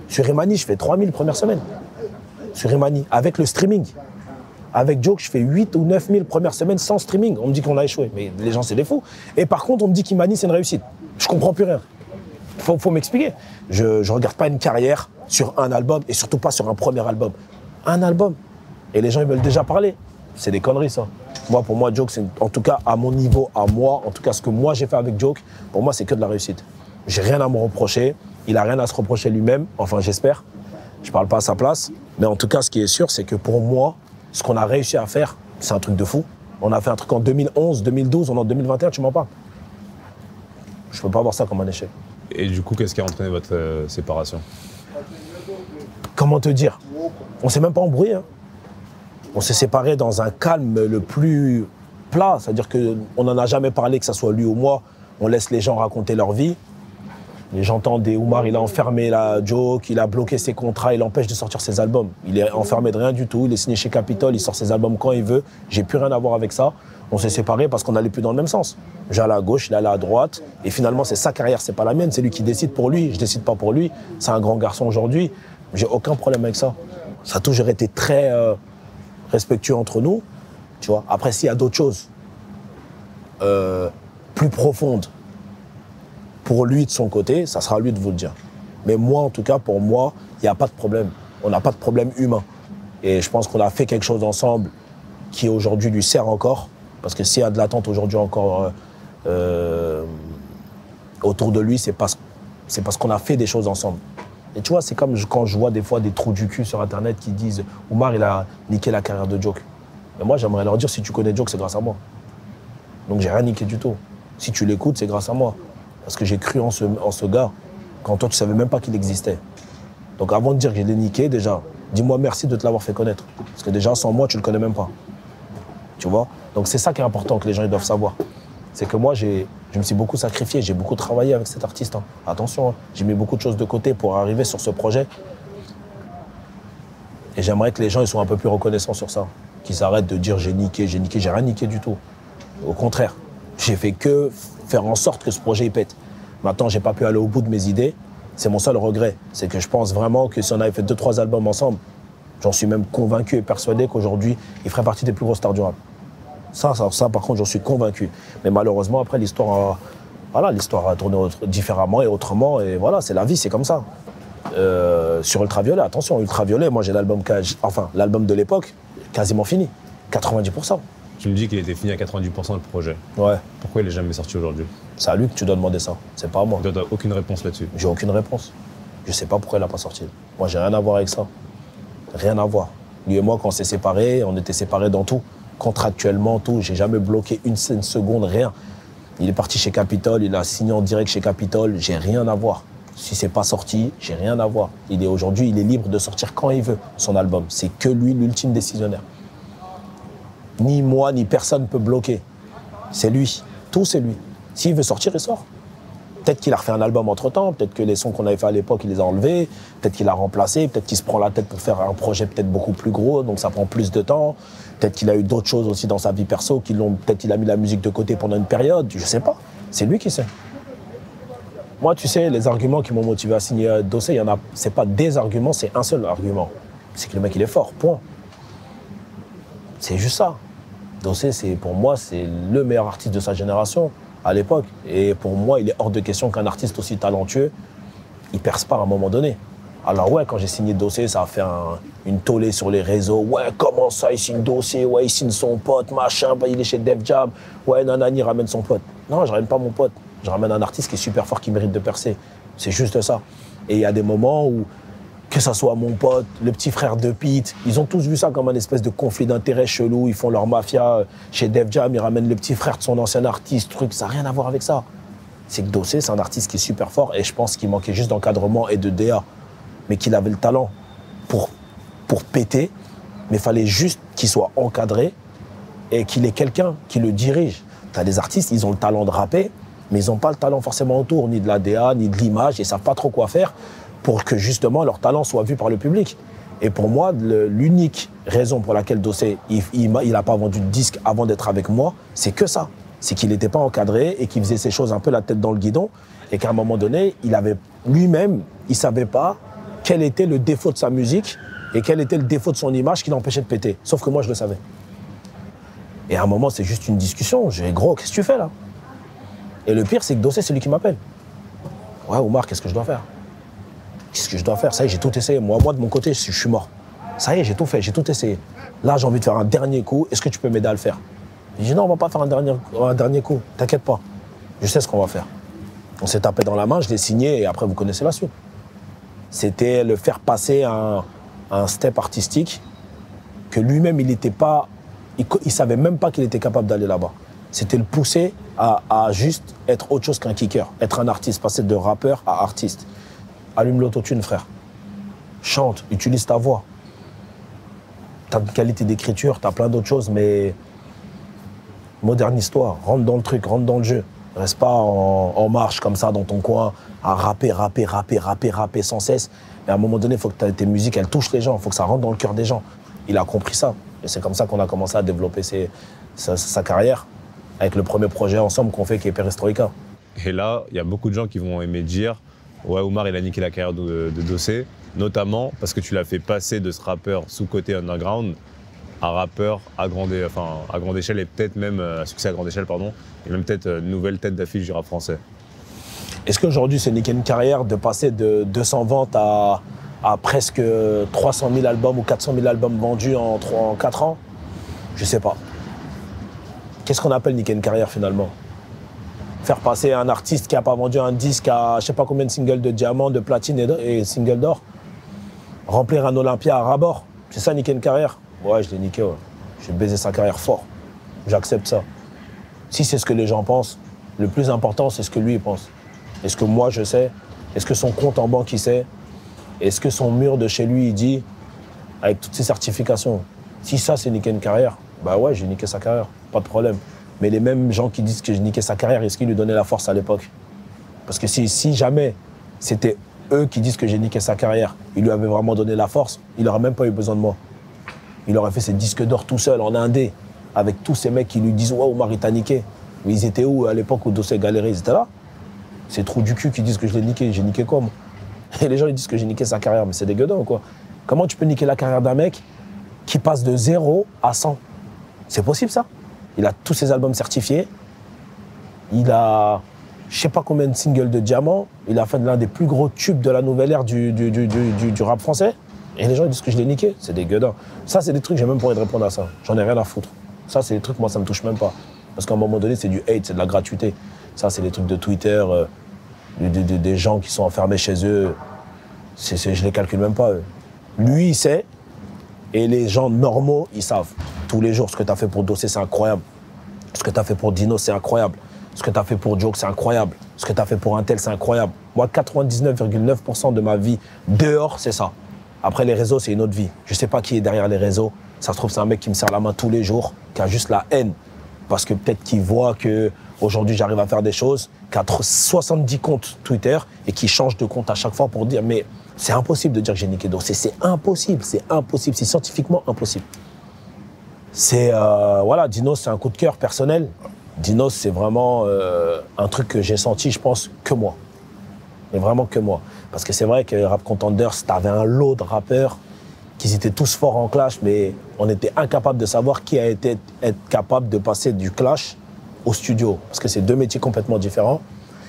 Sur Imani, je fais 3000 première semaine. Sur Imani, avec le streaming. Avec Joke, je fais 8 ou 9 000 première semaine sans streaming. On me dit qu'on a échoué. Mais les gens, c'est des fous. Et par contre, on me dit qu'Imani, c'est une réussite. Je comprends plus rien. Faut m'expliquer. Je regarde pas une carrière sur un album et surtout pas sur un premier album. Un album. Et les gens, ils veulent déjà parler. C'est des conneries, ça. Moi, pour moi, Joke, c'est, en tout cas, à mon niveau, à moi, en tout cas, ce que moi, j'ai fait avec Joke, pour moi, c'est que de la réussite. J'ai rien à me reprocher. Il a rien à se reprocher lui-même. Enfin, j'espère. Je parle pas à sa place. Mais en tout cas, ce qui est sûr, c'est que pour moi, ce qu'on a réussi à faire, c'est un truc de fou. On a fait un truc en 2011, 2012, on est en 2021, tu m'en parles. Je peux pas voir ça comme un échec. Et du coup, qu'est-ce qui a entraîné votre séparation? Comment te dire? On s'est même pas embrouillé. Hein. On s'est séparés dans un calme le plus plat. C'est-à-dire qu'on n'en a jamais parlé, que ce soit lui ou moi. On laisse les gens raconter leur vie. Et j'entends des Oumar, il a enfermé la Joke, il a bloqué ses contrats, il empêche de sortir ses albums. Il est enfermé de rien du tout, il est signé chez Capitol, il sort ses albums quand il veut. J'ai plus rien à voir avec ça. On s'est séparés parce qu'on n'allait plus dans le même sens. J'allais à gauche, il allait à droite. Et finalement, c'est sa carrière, c'est pas la mienne. C'est lui qui décide pour lui, je décide pas pour lui. C'est un grand garçon aujourd'hui. J'ai aucun problème avec ça. Ça a toujours été très respectueux entre nous. Tu vois. Après, s'il y a d'autres choses plus profondes pour lui de son côté, ça sera à lui de vous le dire. Mais moi, en tout cas, pour moi, il n'y a pas de problème. On n'a pas de problème humain. Et je pense qu'on a fait quelque chose ensemble qui aujourd'hui lui sert encore. Parce que s'il y a de l'attente aujourd'hui encore autour de lui, c'est parce qu'on a fait des choses ensemble. Et tu vois, c'est comme quand je vois des fois des trous du cul sur Internet qui disent « Oumar, il a niqué la carrière de Joke ». Mais moi, j'aimerais leur dire « Si tu connais Joke, c'est grâce à moi ». Donc j'ai rien niqué du tout. Si tu l'écoutes, c'est grâce à moi. Parce que j'ai cru en ce gars quand toi, tu savais même pas qu'il existait. Donc avant de dire que je l'ai niqué, déjà, dis-moi merci de te l'avoir fait connaître. Parce que déjà, sans moi, tu le connais même pas. Tu vois? Donc c'est ça qui est important que les gens ils doivent savoir. C'est que moi, je me suis beaucoup sacrifié, j'ai beaucoup travaillé avec cet artiste. Hein. Attention, hein. J'ai mis beaucoup de choses de côté pour arriver sur ce projet. Et j'aimerais que les gens ils soient un peu plus reconnaissants sur ça. Qu'ils arrêtent de dire j'ai niqué, j'ai rien niqué du tout. Au contraire, j'ai fait que faire en sorte que ce projet il pète. Maintenant, j'ai pas pu aller au bout de mes idées. C'est mon seul regret. C'est que je pense vraiment que si on avait fait 2-3 albums ensemble, j'en suis même convaincu et persuadé qu'aujourd'hui, il ferait partie des plus grosses stars du rap. Ça, par contre, j'en suis convaincu. Mais malheureusement, après, l'histoire a tourné différemment et autrement. Et voilà, c'est la vie, c'est comme ça. Sur Ultraviolet, attention, Ultraviolet, moi j'ai l'album de l'époque, quasiment fini. 90%. Tu me dis qu'il était fini à 90% le projet. Ouais. Pourquoi il n'est jamais sorti aujourd'hui? C'est à lui que tu dois demander ça. C'est pas à moi. Tu n'as aucune réponse là-dessus? J'ai aucune réponse. Je sais pas pourquoi il n'a pas sorti. Moi, j'ai rien à voir avec ça. Rien à voir. Lui et moi, quand on s'est séparés, on était séparés dans tout. Contractuellement, tout. J'ai jamais bloqué une seconde, rien. Il est parti chez Capitol, il a signé en direct chez Capitol. J'ai rien à voir. Si c'est pas sorti, j'ai rien à voir. Aujourd'hui, il est libre de sortir quand il veut son album. C'est que lui, l'ultime décisionnaire. Ni moi, ni personne ne peut bloquer. C'est lui. Tout, c'est lui. S'il veut sortir, il sort. Peut-être qu'il a refait un album entre-temps, peut-être que les sons qu'on avait fait à l'époque, il les a enlevés, peut-être qu'il a remplacé, peut-être qu'il se prend la tête pour faire un projet peut-être beaucoup plus gros, donc ça prend plus de temps. Peut-être qu'il a eu d'autres choses aussi dans sa vie perso, peut-être qu'il a mis la musique de côté pendant une période, je sais pas. C'est lui qui sait. Moi, tu sais, les arguments qui m'ont motivé à signer Dossé, c'est pas des arguments, c'est un seul argument. C'est que le mec, il est fort, point. C'est juste ça. Dossé, pour moi, c'est le meilleur artiste de sa génération à l'époque. Et pour moi, il est hors de question qu'un artiste aussi talentueux, il perce pas à un moment donné. Alors ouais, quand j'ai signé Dossé, ça a fait une tollée sur les réseaux. Ouais, comment ça, il signe Dossé? Ouais, il signe son pote, machin, il est chez Def Jam. Ouais, nanani, il ramène son pote. Non, je ramène pas mon pote. Je ramène un artiste qui est super fort, qui mérite de percer. C'est juste ça. Et il y a des moments où, que ça soit mon pote, le petit frère de Pete, ils ont tous vu ça comme un espèce de conflit d'intérêts chelou. Ils font leur mafia chez Def Jam, ils ramènent le petit frère de son ancien artiste, truc, ça n'a rien à voir avec ça. C'est que Dossé, c'est un artiste qui est super fort et je pense qu'il manquait juste d'encadrement et de DA. Mais qu'il avait le talent pour péter, mais il fallait juste qu'il soit encadré et qu'il ait quelqu'un qui le dirige. Tu as des artistes, ils ont le talent de rapper, mais ils n'ont pas le talent forcément autour, ni de la DA, ni de l'image, ils ne savent pas trop quoi faire pour que justement leur talent soit vu par le public. Et pour moi, l'unique raison pour laquelle Dossé, il n'a pas vendu de disque avant d'être avec moi, c'est que ça. C'est qu'il n'était pas encadré et qu'il faisait ses choses un peu la tête dans le guidon et qu'à un moment donné, lui-même, il ne savait pas quel était le défaut de sa musique et quel était le défaut de son image qui l'empêchait de péter. Sauf que moi, je le savais. Et à un moment, c'est juste une discussion. J'ai dit, gros, qu'est-ce que tu fais là? Et le pire, c'est que Dossé, c'est lui qui m'appelle. Ouais, Oumar, qu'est-ce que je dois faire? Qu'est-ce que je dois faire? Ça y est, j'ai tout essayé. Moi, de mon côté, je suis mort. Ça y est, j'ai tout fait, j'ai tout essayé. Là, j'ai envie de faire un dernier coup. Est-ce que tu peux m'aider à le faire? J'ai dit, non, on va pas faire un dernier coup. T'inquiète pas. Je sais ce qu'on va faire. On s'est tapé dans la main, je l'ai signé et après, vous connaissez la suite. C'était le faire passer un step artistique que lui-même, il savait même pas qu'il était capable d'aller là-bas. C'était le pousser à juste être autre chose qu'un kicker, être un artiste, passer de rappeur à artiste. Allume l'autotune, frère. Chante, utilise ta voix. T'as une qualité d'écriture, t'as plein d'autres choses, mais modernise-toi, rentre dans le truc, rentre dans le jeu. Reste pas en marche comme ça dans ton coin, à rapper sans cesse. Et à un moment donné, il faut que tes musiques, elles touchent les gens, il faut que ça rentre dans le cœur des gens. Il a compris ça. Et c'est comme ça qu'on a commencé à développer sa carrière, avec le premier projet ensemble qu'on fait qui est Perestroïka. Et là, il y a beaucoup de gens qui vont aimer dire « Ouais, Oumar, il a niqué la carrière de Dossé », notamment parce que tu l'as fait passer de ce rappeur sous-côté underground à rappeur à grande échelle et peut-être même à succès à grande échelle, pardon, et même peut-être nouvelle tête d'affiche du rap français. Est-ce qu'aujourd'hui, c'est niquer une carrière de passer de 200 ventes à presque 300 000 albums ou 400 000 albums vendus en 4 ans? Je sais pas. Qu'est-ce qu'on appelle niquer une carrière finalement? Faire passer un artiste qui n'a pas vendu un disque à je sais pas combien de singles de diamants, de platine et singles d'or? Remplir un Olympia à ras-bord? C'est ça niquer une carrière? Ouais, je l'ai niqué, ouais. J'ai baisé sa carrière fort. J'accepte ça. Si c'est ce que les gens pensent, le plus important, c'est ce que lui il pense. Est-ce que moi je sais? Est-ce que son compte en banque il sait? Est-ce que son mur de chez lui il dit, avec toutes ses certifications? Si ça c'est niquer une carrière, bah ouais, j'ai niqué sa carrière, pas de problème. Mais les mêmes gens qui disent que j'ai niqué sa carrière, est-ce qu'ils lui donnaient la force à l'époque? Parce que si jamais c'était eux qui disent que j'ai niqué sa carrière, ils lui avaient vraiment donné la force, il n'aurait même pas eu besoin de moi. Il aurait fait ses disques d'or tout seul, en indé, avec tous ces mecs qui lui disent « Ouais, Oumar, il t'a niqué ». Mais ils étaient où à l'époque où Dossé galérait? Ils étaient là. C'est trous du cul qui disent que je l'ai niqué. J'ai niqué quoi, moi? Et les gens ils disent que j'ai niqué sa carrière, mais c'est des gueudins, quoi. Comment tu peux niquer la carrière d'un mec qui passe de 0 à 100? C'est possible, ça? Il a tous ses albums certifiés. Il a je sais pas combien de singles de diamants. Il a fait l'un des plus gros tubes de la nouvelle ère du rap français. Et les gens ils disent que je l'ai niqué. C'est des gueudins. Ça, c'est des trucs, j'ai même pas envie de répondre à ça. J'en ai rien à foutre. Ça, c'est des trucs, moi, ça me touche même pas. Parce qu'à un moment donné, c'est du hate, c'est de la gratuité. Ça, c'est des trucs de Twitter, des gens qui sont enfermés chez eux. Je les calcule même pas, eux. Lui, il sait. Et les gens normaux, ils savent. Tous les jours, ce que tu as fait pour Dossé, c'est incroyable. Ce que tu as fait pour Dino, c'est incroyable. Ce que tu as fait pour Joke, c'est incroyable. Ce que tu as fait pour Intel, c'est incroyable. Moi, 99,9% de ma vie dehors, c'est ça. Après, les réseaux, c'est une autre vie. Je sais pas qui est derrière les réseaux. Ça se trouve, c'est un mec qui me serre la main tous les jours, qui a juste la haine. Parce que peut-être qu'il voit que Aujourd'hui, j'arrive à faire des choses qui a 70 comptes Twitter et qui changent de compte à chaque fois pour dire mais c'est impossible de dire que j'ai niqué Dossé. C'est impossible, c'est scientifiquement impossible. Voilà, Dinos, c'est un coup de cœur personnel. Dinos, c'est vraiment un truc que j'ai senti, je pense, que moi. Mais vraiment que moi. Parce que c'est vrai que Rap Contenders, t'avais un lot de rappeurs qui étaient tous forts en clash, mais on était incapable de savoir qui a été être capable de passer du clash au studio. Parce que c'est deux métiers complètement différents.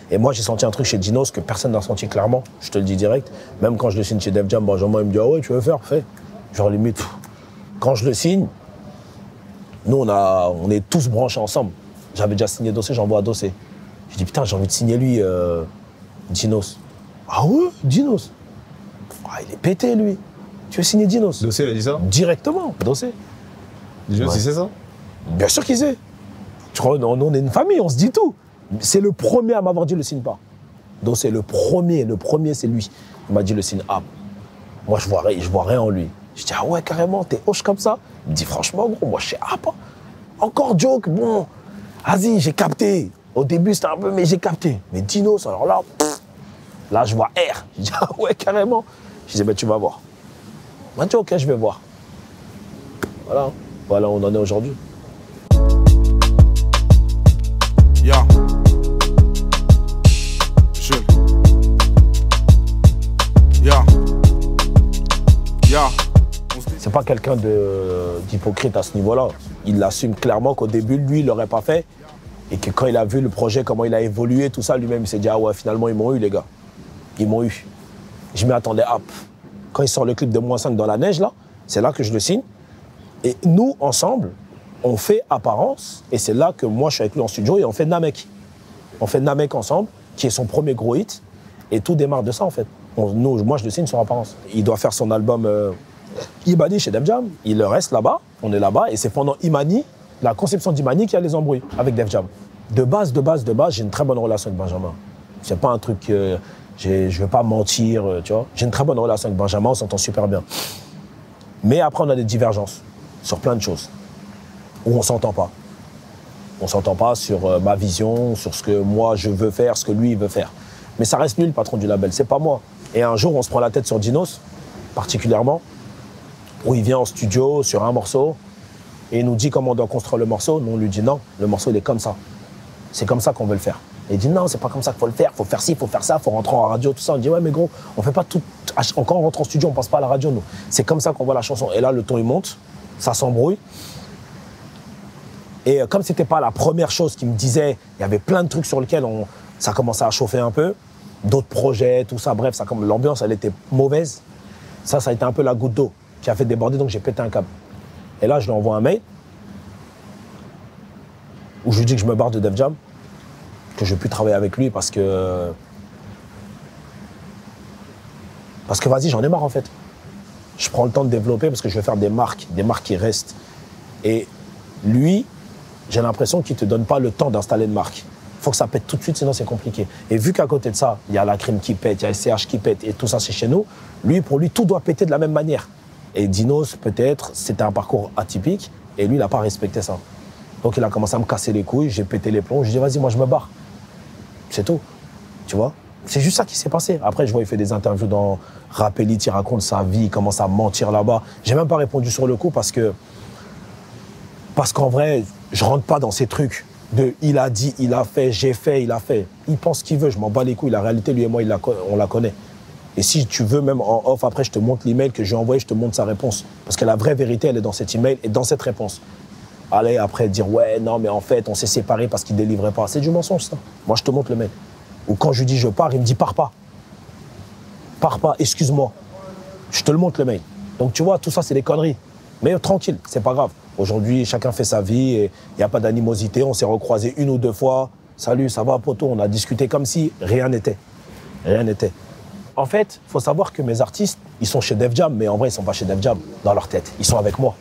Et moi, j'ai senti un truc chez Dinos que personne n'a senti clairement. Je te le dis direct. Même quand je le signe chez Def Jam, Benjamin, il me dit « Ah ouais, tu veux faire ?» Fais. Genre limite, quand je le signe, nous, on est tous branchés ensemble. J'avais déjà signé Dossé, j'envoie à Dossé. Je dis « Putain, j'ai envie de signer lui, Dinos. » « Ah ouais, Dinos. Ah, il est pété, lui. Tu veux signer Dinos ?» Dossé, il a dit ça? Directement, Dossé. Dinos, il sait ça? Bien sûr qu'il sait. Tu crois, on est une famille, on se dit tout. C'est le premier à m'avoir dit le signe pas. Dossé, le premier, c'est lui. Il m'a dit le signe A. Moi, je vois rien en lui. Je dis, ah ouais, carrément, t'es hoche comme ça? Il me dit, franchement, gros, moi, je sais A pas. Encore joke, bon. Vas-y, j'ai capté. Au début, c'était un peu, mais j'ai capté. Mais Dinos, alors là, là, je vois R. Je dis, ah ouais, carrément. Je dis, ben, tu vas voir. Il m'a dit, ok, je vais voir. Voilà où on en est aujourd'hui. Yeah. Jules. Yeah. Yeah. C'est pas quelqu'un d'hypocrite à ce niveau-là. Il assume clairement qu'au début, lui, il l'aurait pas fait. Et que quand il a vu le projet, comment il a évolué, tout ça, lui-même, il s'est dit, ah ouais, finalement, ils m'ont eu, les gars. Ils m'ont eu. Je m'y attendais, hop. Quand il sort le clip de -5 dans la neige, là, c'est là que je le signe. Et nous, ensemble, on fait Apparence. Et c'est là que moi, je suis avec lui en studio et on fait Namek. On fait Namek ensemble, qui est son premier gros hit. Et tout démarre de ça, en fait. Moi, je le signe sur Apparence. Il doit faire son album Imani chez Def Jam. Il reste là-bas, on est là-bas. Et c'est pendant Imani, la conception d'Imani, qu'il y a les embrouilles avec Def Jam. De base, j'ai une très bonne relation avec Benjamin. C'est pas un truc... je veux pas mentir, tu vois. J'ai une très bonne relation avec Benjamin, on s'entend super bien. Mais après, on a des divergences sur plein de choses où on s'entend pas. On s'entend pas sur ma vision, sur ce que moi je veux faire, ce que lui il veut faire. Mais ça reste lui le patron du label, c'est pas moi. Et un jour, on se prend la tête sur Dinos, particulièrement, où il vient en studio sur un morceau et il nous dit comment on doit construire le morceau. Nous, on lui dit non, le morceau il est comme ça. C'est comme ça qu'on veut le faire. Et il dit non, c'est pas comme ça qu'il faut le faire, faut faire ci, faut faire ça, faut rentrer en radio, tout ça. On dit ouais, mais gros, on fait pas tout. Quand on rentre en studio, on passe pas à la radio, nous. C'est comme ça qu'on voit la chanson. Et là, le ton il monte, ça s'embrouille. Et comme c'était pas la première chose qu'il me disait, il y avait plein de trucs sur lesquels ça commençait à chauffer un peu. D'autres projets, tout ça, bref, l'ambiance, elle était mauvaise. Ça a été un peu la goutte d'eau qui a fait déborder, donc j'ai pété un câble. Et là, je lui envoie un mail où je lui dis que je me barre de Def Jam, que je ne veux plus travailler avec lui parce que vas-y, j'en ai marre en fait. Je prends le temps de développer parce que je veux faire des marques qui restent. Et lui, j'ai l'impression qu'il ne te donne pas le temps d'installer une marque. Il faut que ça pète tout de suite, sinon c'est compliqué. Et vu qu'à côté de ça, il y a la crime qui pète, il y a SCH qui pète, et tout ça c'est chez nous, pour lui, tout doit péter de la même manière. Et Dinos, peut-être, c'était un parcours atypique, et lui, il n'a pas respecté ça. Donc il a commencé à me casser les couilles, j'ai pété les plombs, je dis vas-y, moi je me barre. C'est tout, tu vois. C'est juste ça qui s'est passé. Après, je vois, il fait des interviews dans Rap Elite, il raconte sa vie, il commence à mentir là-bas. J'ai même pas répondu sur le coup parce qu'en vrai, je rentre pas dans ces trucs de il a dit, il a fait, j'ai fait, il a fait. Il pense ce qu'il veut, je m'en bats les couilles. La réalité, lui et moi, on la connaît. Et si tu veux, même en off, après, je te montre l'email que j'ai envoyé, je te montre sa réponse. Parce que la vraie vérité, elle est dans cet email et dans cette réponse. Allez, après, dire ouais, non, mais en fait, on s'est séparés parce qu'il délivrait pas. C'est du mensonge, ça. Moi, je te montre le mail. Ou quand je lui dis je pars, il me dit pars pas. Pars pas, excuse-moi. Je te le montre le mail. Donc tu vois, tout ça, c'est des conneries. Mais tranquille, c'est pas grave. Aujourd'hui, chacun fait sa vie et il n'y a pas d'animosité. On s'est recroisés 1 ou 2 fois. Salut, ça va, poto? On a discuté comme si rien n'était. Rien n'était. En fait, il faut savoir que mes artistes, ils sont chez Def Jam, mais en vrai, ils ne sont pas chez Def Jam dans leur tête. Ils sont avec moi.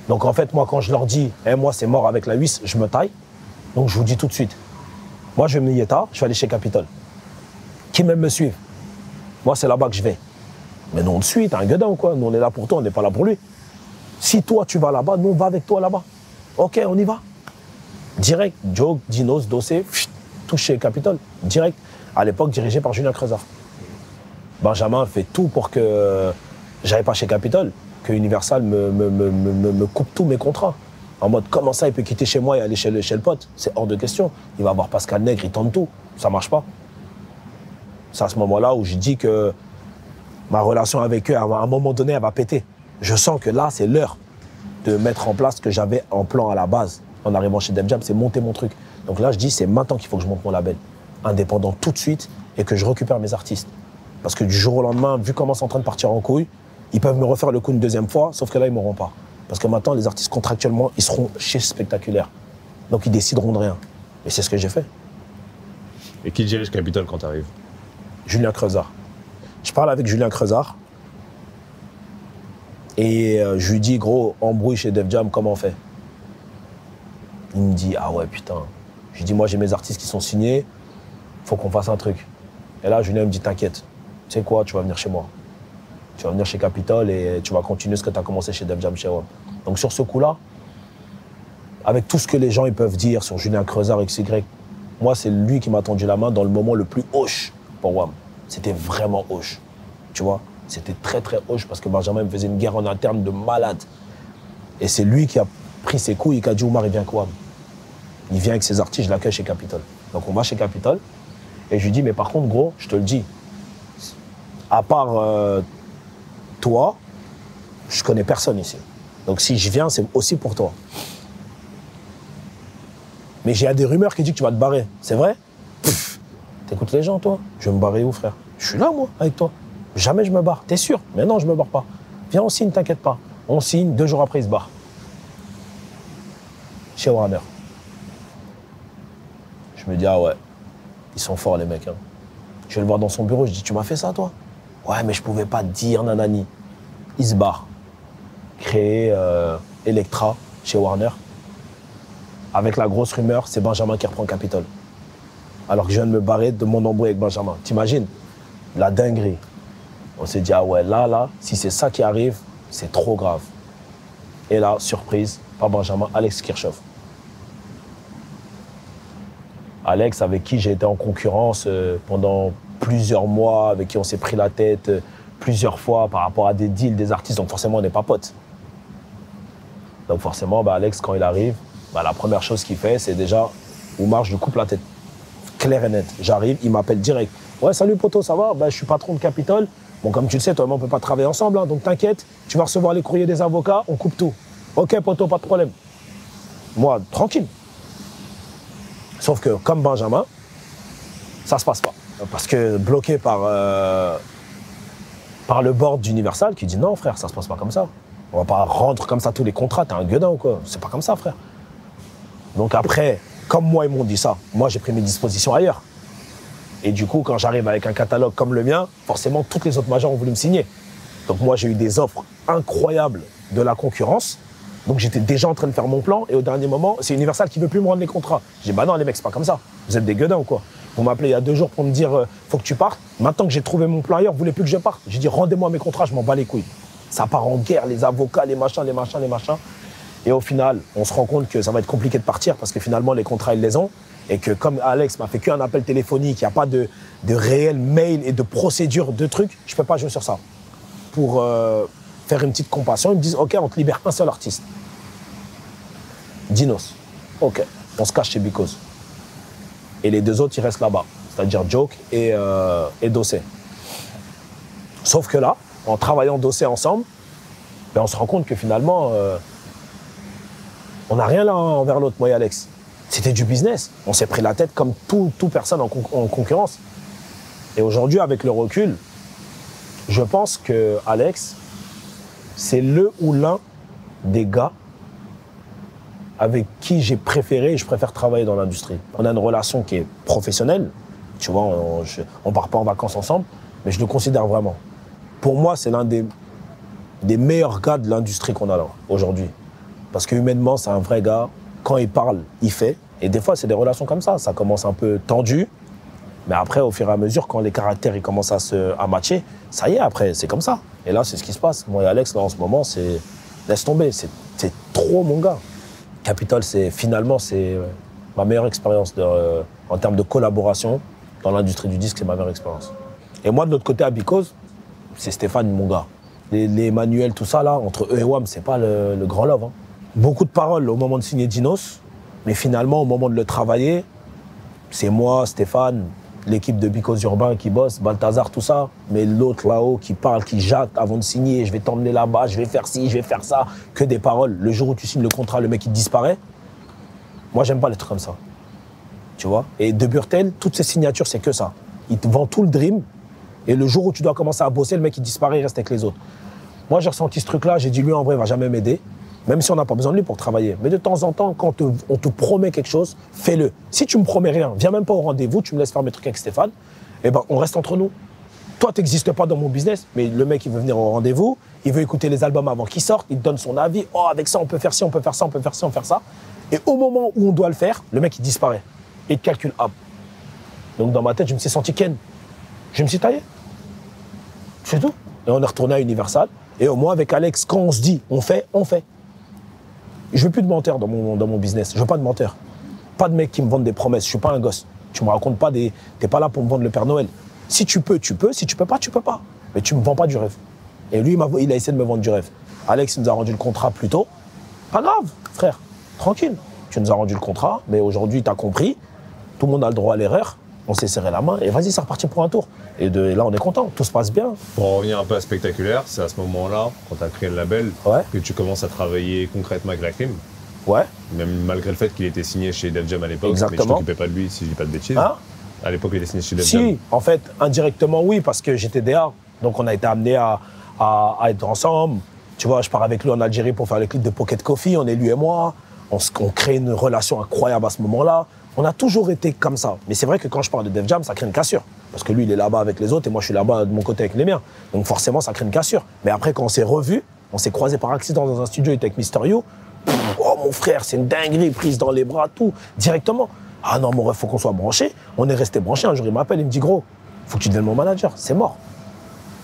Donc en fait, moi, quand je leur dis moi, c'est mort avec la huisse, je me taille. Donc je vous dis tout de suite. Moi, je vais me Nieta, je vais aller chez Capitol. Qui même me suivent. Moi, c'est là-bas que je vais. Mais nous, on te suit, t'es un gueudin ou quoi? Nous, on est là pour toi, on n'est pas là pour lui. Si toi, tu vas là-bas, nous, on va avec toi là-bas. Ok, on y va. Direct, Joke, Dinos, Dossé, tout chez Capitol. Direct. À l'époque, dirigé par Julien Creusard. Benjamin fait tout pour que j'aille pas chez Capitol, que Universal me coupe tous mes contrats. En mode, comment ça, il peut quitter chez moi et aller chez le pote? C'est hors de question. Il va voir Pascal Nègre, il tente tout. Ça marche pas. C'est à ce moment-là où je dis que ma relation avec eux, à un moment donné, elle va péter. Je sens que là, c'est l'heure de mettre en place ce que j'avais en plan à la base. En arrivant chez Def Jam, c'est monter mon truc. Donc là, je dis, c'est maintenant qu'il faut que je monte mon label. Indépendant tout de suite et que je récupère mes artistes. Parce que du jour au lendemain, vu comment c'est en train de partir en couille, ils peuvent me refaire le coup une deuxième fois, sauf que là, ils ne m'auront pas. Parce que maintenant, les artistes, contractuellement, ils seront chez Spectaculaire. Donc, ils décideront de rien. Et c'est ce que j'ai fait. Et qui dirige Capitol quand tu arrives? Julien Creusard. Je parle avec Julien Creusard. Et je lui dis, gros, embrouille chez Def Jam, comment on fait? Il me dit, ah ouais, putain. Je lui dis, moi, j'ai mes artistes qui sont signés, faut qu'on fasse un truc. Et là, Julien me dit, t'inquiète, tu sais quoi, tu vas venir chez moi. Tu vas venir chez Capitol et tu vas continuer ce que tu as commencé chez Def Jam chez WAM. Donc sur ce coup-là, avec tout ce que les gens ils peuvent dire sur Julien Creusard, XY, moi, c'est lui qui m'a tendu la main dans le moment le plus hoche pour WAM. C'était vraiment hoche, tu vois. C'était très, très hoche parce que Benjamin me faisait une guerre en interne de malade. Et c'est lui qui a pris ses couilles et qui a dit, Oumar, il vient avec WAM. Il vient avec ses artistes, je l'accueille chez Capitol. Donc on va chez Capitol. Et je lui dis, mais par contre, gros, je te le dis, à part toi, je connais personne ici. Donc si je viens, c'est aussi pour toi. Mais j'ai des rumeurs qui disent que tu vas te barrer. C'est vrai? T'écoutes les gens, toi? Je vais me barrer où, frère? Je suis là, moi, avec toi. Jamais je me barre. T'es sûr? Mais non, je me barre pas. Viens, on signe, t'inquiète pas. On signe, 2 jours après, il se barre. Chez Warner. Je me dis, ah ouais, ils sont forts, les mecs. Hein. Je vais le voir dans son bureau, je dis, tu m'as fait ça, toi? Ouais, mais je pouvais pas te dire, nanani. Il se barre. Créer Electra chez Warner. Avec la grosse rumeur, c'est Benjamin qui reprend Capitol. Alors que je viens de me barrer de mon embrouille avec Benjamin. T'imagines? La dinguerie. On s'est dit, ah ouais, là, si c'est ça qui arrive, c'est trop grave. Et là, surprise, pas Benjamin, Alex Kirchhoff. Alex, avec qui j'ai été en concurrence pendant plusieurs mois, avec qui on s'est pris la tête plusieurs fois par rapport à des deals, des artistes, donc forcément on n'est pas potes. Donc forcément, Alex, quand il arrive, la première chose qu'il fait, c'est déjà, Oumar, je lui coupe la tête. Clair et net. J'arrive, il m'appelle direct. Ouais, salut poto, ça va? Je suis patron de Capitol. Bon, comme tu le sais, toi et moi, on ne peut pas travailler ensemble, hein, donc t'inquiète, tu vas recevoir les courriers des avocats, on coupe tout. Ok poto, pas de problème. Moi, tranquille. Sauf que, comme Benjamin, ça se passe pas. Parce que bloqué par le board d'Universal qui dit non, frère, ça se passe pas comme ça. On va pas rendre comme ça tous les contrats, t'es un gueudin ou quoi? C'est pas comme ça, frère. Donc après, comme moi, ils m'ont dit ça, moi, j'ai pris mes dispositions ailleurs. Et du coup, quand j'arrive avec un catalogue comme le mien, forcément, toutes les autres majors ont voulu me signer. Donc moi, j'ai eu des offres incroyables de la concurrence. Donc j'étais déjà en train de faire mon plan et au dernier moment, c'est Universal qui ne veut plus me rendre les contrats. J'ai dit, bah non les mecs, c'est pas comme ça. Vous êtes des gueudins ou quoi? Vous m'appelez il y a 2 jours pour me dire, faut que tu partes. Maintenant que j'ai trouvé mon plan ailleurs, vous voulez plus que je parte? J'ai dit, rendez-moi mes contrats, je m'en bats les couilles. Ça part en guerre, les avocats, les machins. Et au final, on se rend compte que ça va être compliqué de partir parce que finalement, les contrats, ils les ont. Et que comme Alex m'a fait qu'un appel téléphonique, il n'y a pas de réel mail et de procédure de trucs, je ne peux pas jouer sur ça. Pour faire une petite compassion, ils me disent, OK, on te libère un seul artiste. Dinos. OK, on se cache chez Because. Et les 2 autres, ils restent là-bas. C'est-à-dire Joke et Dossé. Sauf que là, en travaillant Dossé ensemble, on se rend compte que finalement, on n'a rien l'un envers l'autre, moi et Alex. C'était du business. On s'est pris la tête comme tout personne en concurrence. Et aujourd'hui, avec le recul, je pense que Alex, c'est le ou l'un des gars avec qui j'ai préféré et je préfère travailler dans l'industrie. On a une relation qui est professionnelle. Tu vois, on part pas en vacances ensemble, mais je le considère vraiment. Pour moi, c'est l'un des meilleurs gars de l'industrie qu'on a là, aujourd'hui. Parce que humainement, c'est un vrai gars. Quand il parle, il fait. Et des fois, c'est des relations comme ça. Ça commence un peu tendu. Mais après, au fur et à mesure, quand les caractères ils commencent à matcher, ça y est, après, c'est comme ça. Et là, c'est ce qui se passe. Moi et Alex, là, en ce moment, c'est... Laisse tomber, c'est trop mon gars. Capitol, finalement, c'est Ma meilleure expérience en termes de collaboration dans l'industrie du disque, c'est ma meilleure expérience. Et moi, de l'autre côté, à Because, c'est Stéphane, mon gars. Les manuels, tout ça, là, entre eux et WAM, c'est pas le grand love. Hein. Beaucoup de paroles au moment de signer Dinos, mais finalement, au moment de le travailler, c'est moi, Stéphane, l'équipe de Because Urbain qui bosse, Balthazar, tout ça. Mais l'autre là-haut qui parle, qui jette avant de signer, je vais t'emmener là-bas, je vais faire ci, je vais faire ça, que des paroles. Le jour où tu signes le contrat, le mec il disparaît. Moi, j'aime pas les trucs comme ça. Tu vois? Et de Burtel, toutes ses signatures, c'est que ça. Il te vend tout le dream. Et le jour où tu dois commencer à bosser, le mec il disparaît, il reste avec les autres. Moi, j'ai ressenti ce truc-là, j'ai dit lui en vrai, il va jamais m'aider. Même si on n'a pas besoin de lui pour travailler. Mais de temps en temps, quand on te promet quelque chose, fais-le. Si tu me promets rien, viens même pas au rendez-vous, tu me laisses faire mes trucs avec Stéphane, eh ben, on reste entre nous. Toi, tu n'existes pas dans mon business, mais le mec, il veut venir au rendez-vous, il veut écouter les albums avant qu'ils sortent, il te donne son avis. Oh, avec ça, on peut faire ci, on peut faire ça, on peut faire ça, on peut faire ça. Et au moment où on doit le faire, le mec, il disparaît. Et il te calcule, hop. Donc, dans ma tête, je me suis senti Ken. Je me suis taillé. C'est tout. Et on est retourné à Universal. Et au moins, avec Alex, quand on se dit, on fait, on fait. Je veux plus de menteurs dans mon business. Je veux pas de menteurs. Pas de mecs qui me vendent des promesses. Je suis pas un gosse. Tu me racontes pas des... T'es pas là pour me vendre le Père Noël. Si tu peux, tu peux. Si tu peux pas, tu peux pas. Mais tu me vends pas du rêve. Et lui, il a essayé de me vendre du rêve. Alex, il nous a rendu le contrat plus tôt. Pas grave, frère. Tranquille. Tu nous as rendu le contrat, mais aujourd'hui, tu as compris. Tout le monde a le droit à l'erreur. On s'est serré la main et vas-y, c'est reparti pour un tour. Et là, on est content, tout se passe bien. Pour revenir un peu à Spectaculaire, c'est à ce moment-là, quand tu as créé le label, que tu commences à travailler concrètement avec la Crime. Ouais. Même malgré le fait qu'il était signé chez Def Jam à l'époque, exactement. Mais je t'occupais pas de lui, si je dis pas de bêtises. Hein? À l'époque, il était signé chez Def Jam. Si, en fait, indirectement, oui, parce que j'étais DA. Donc, on a été amenés à être ensemble. Tu vois, je pars avec lui en Algérie pour faire les clips de Pocket Coffee. On est lui et moi. On crée une relation incroyable à ce moment-là. On a toujours été comme ça. Mais c'est vrai que quand je parle de Def Jam, ça crée une cassure. Parce que lui, il est là-bas avec les autres et moi, je suis là-bas de mon côté avec les miens. Donc forcément, ça crée une cassure. Mais après, quand on s'est revus, on s'est croisés par accident dans un studio, il était avec Mister You. Oh mon frère, c'est une dinguerie, prise dans les bras, tout, directement. Ah non, mon rêve, faut qu'on soit branchés. On est resté branchés. Un jour, il m'appelle, il me dit, gros, faut que tu deviennes mon manager. C'est mort.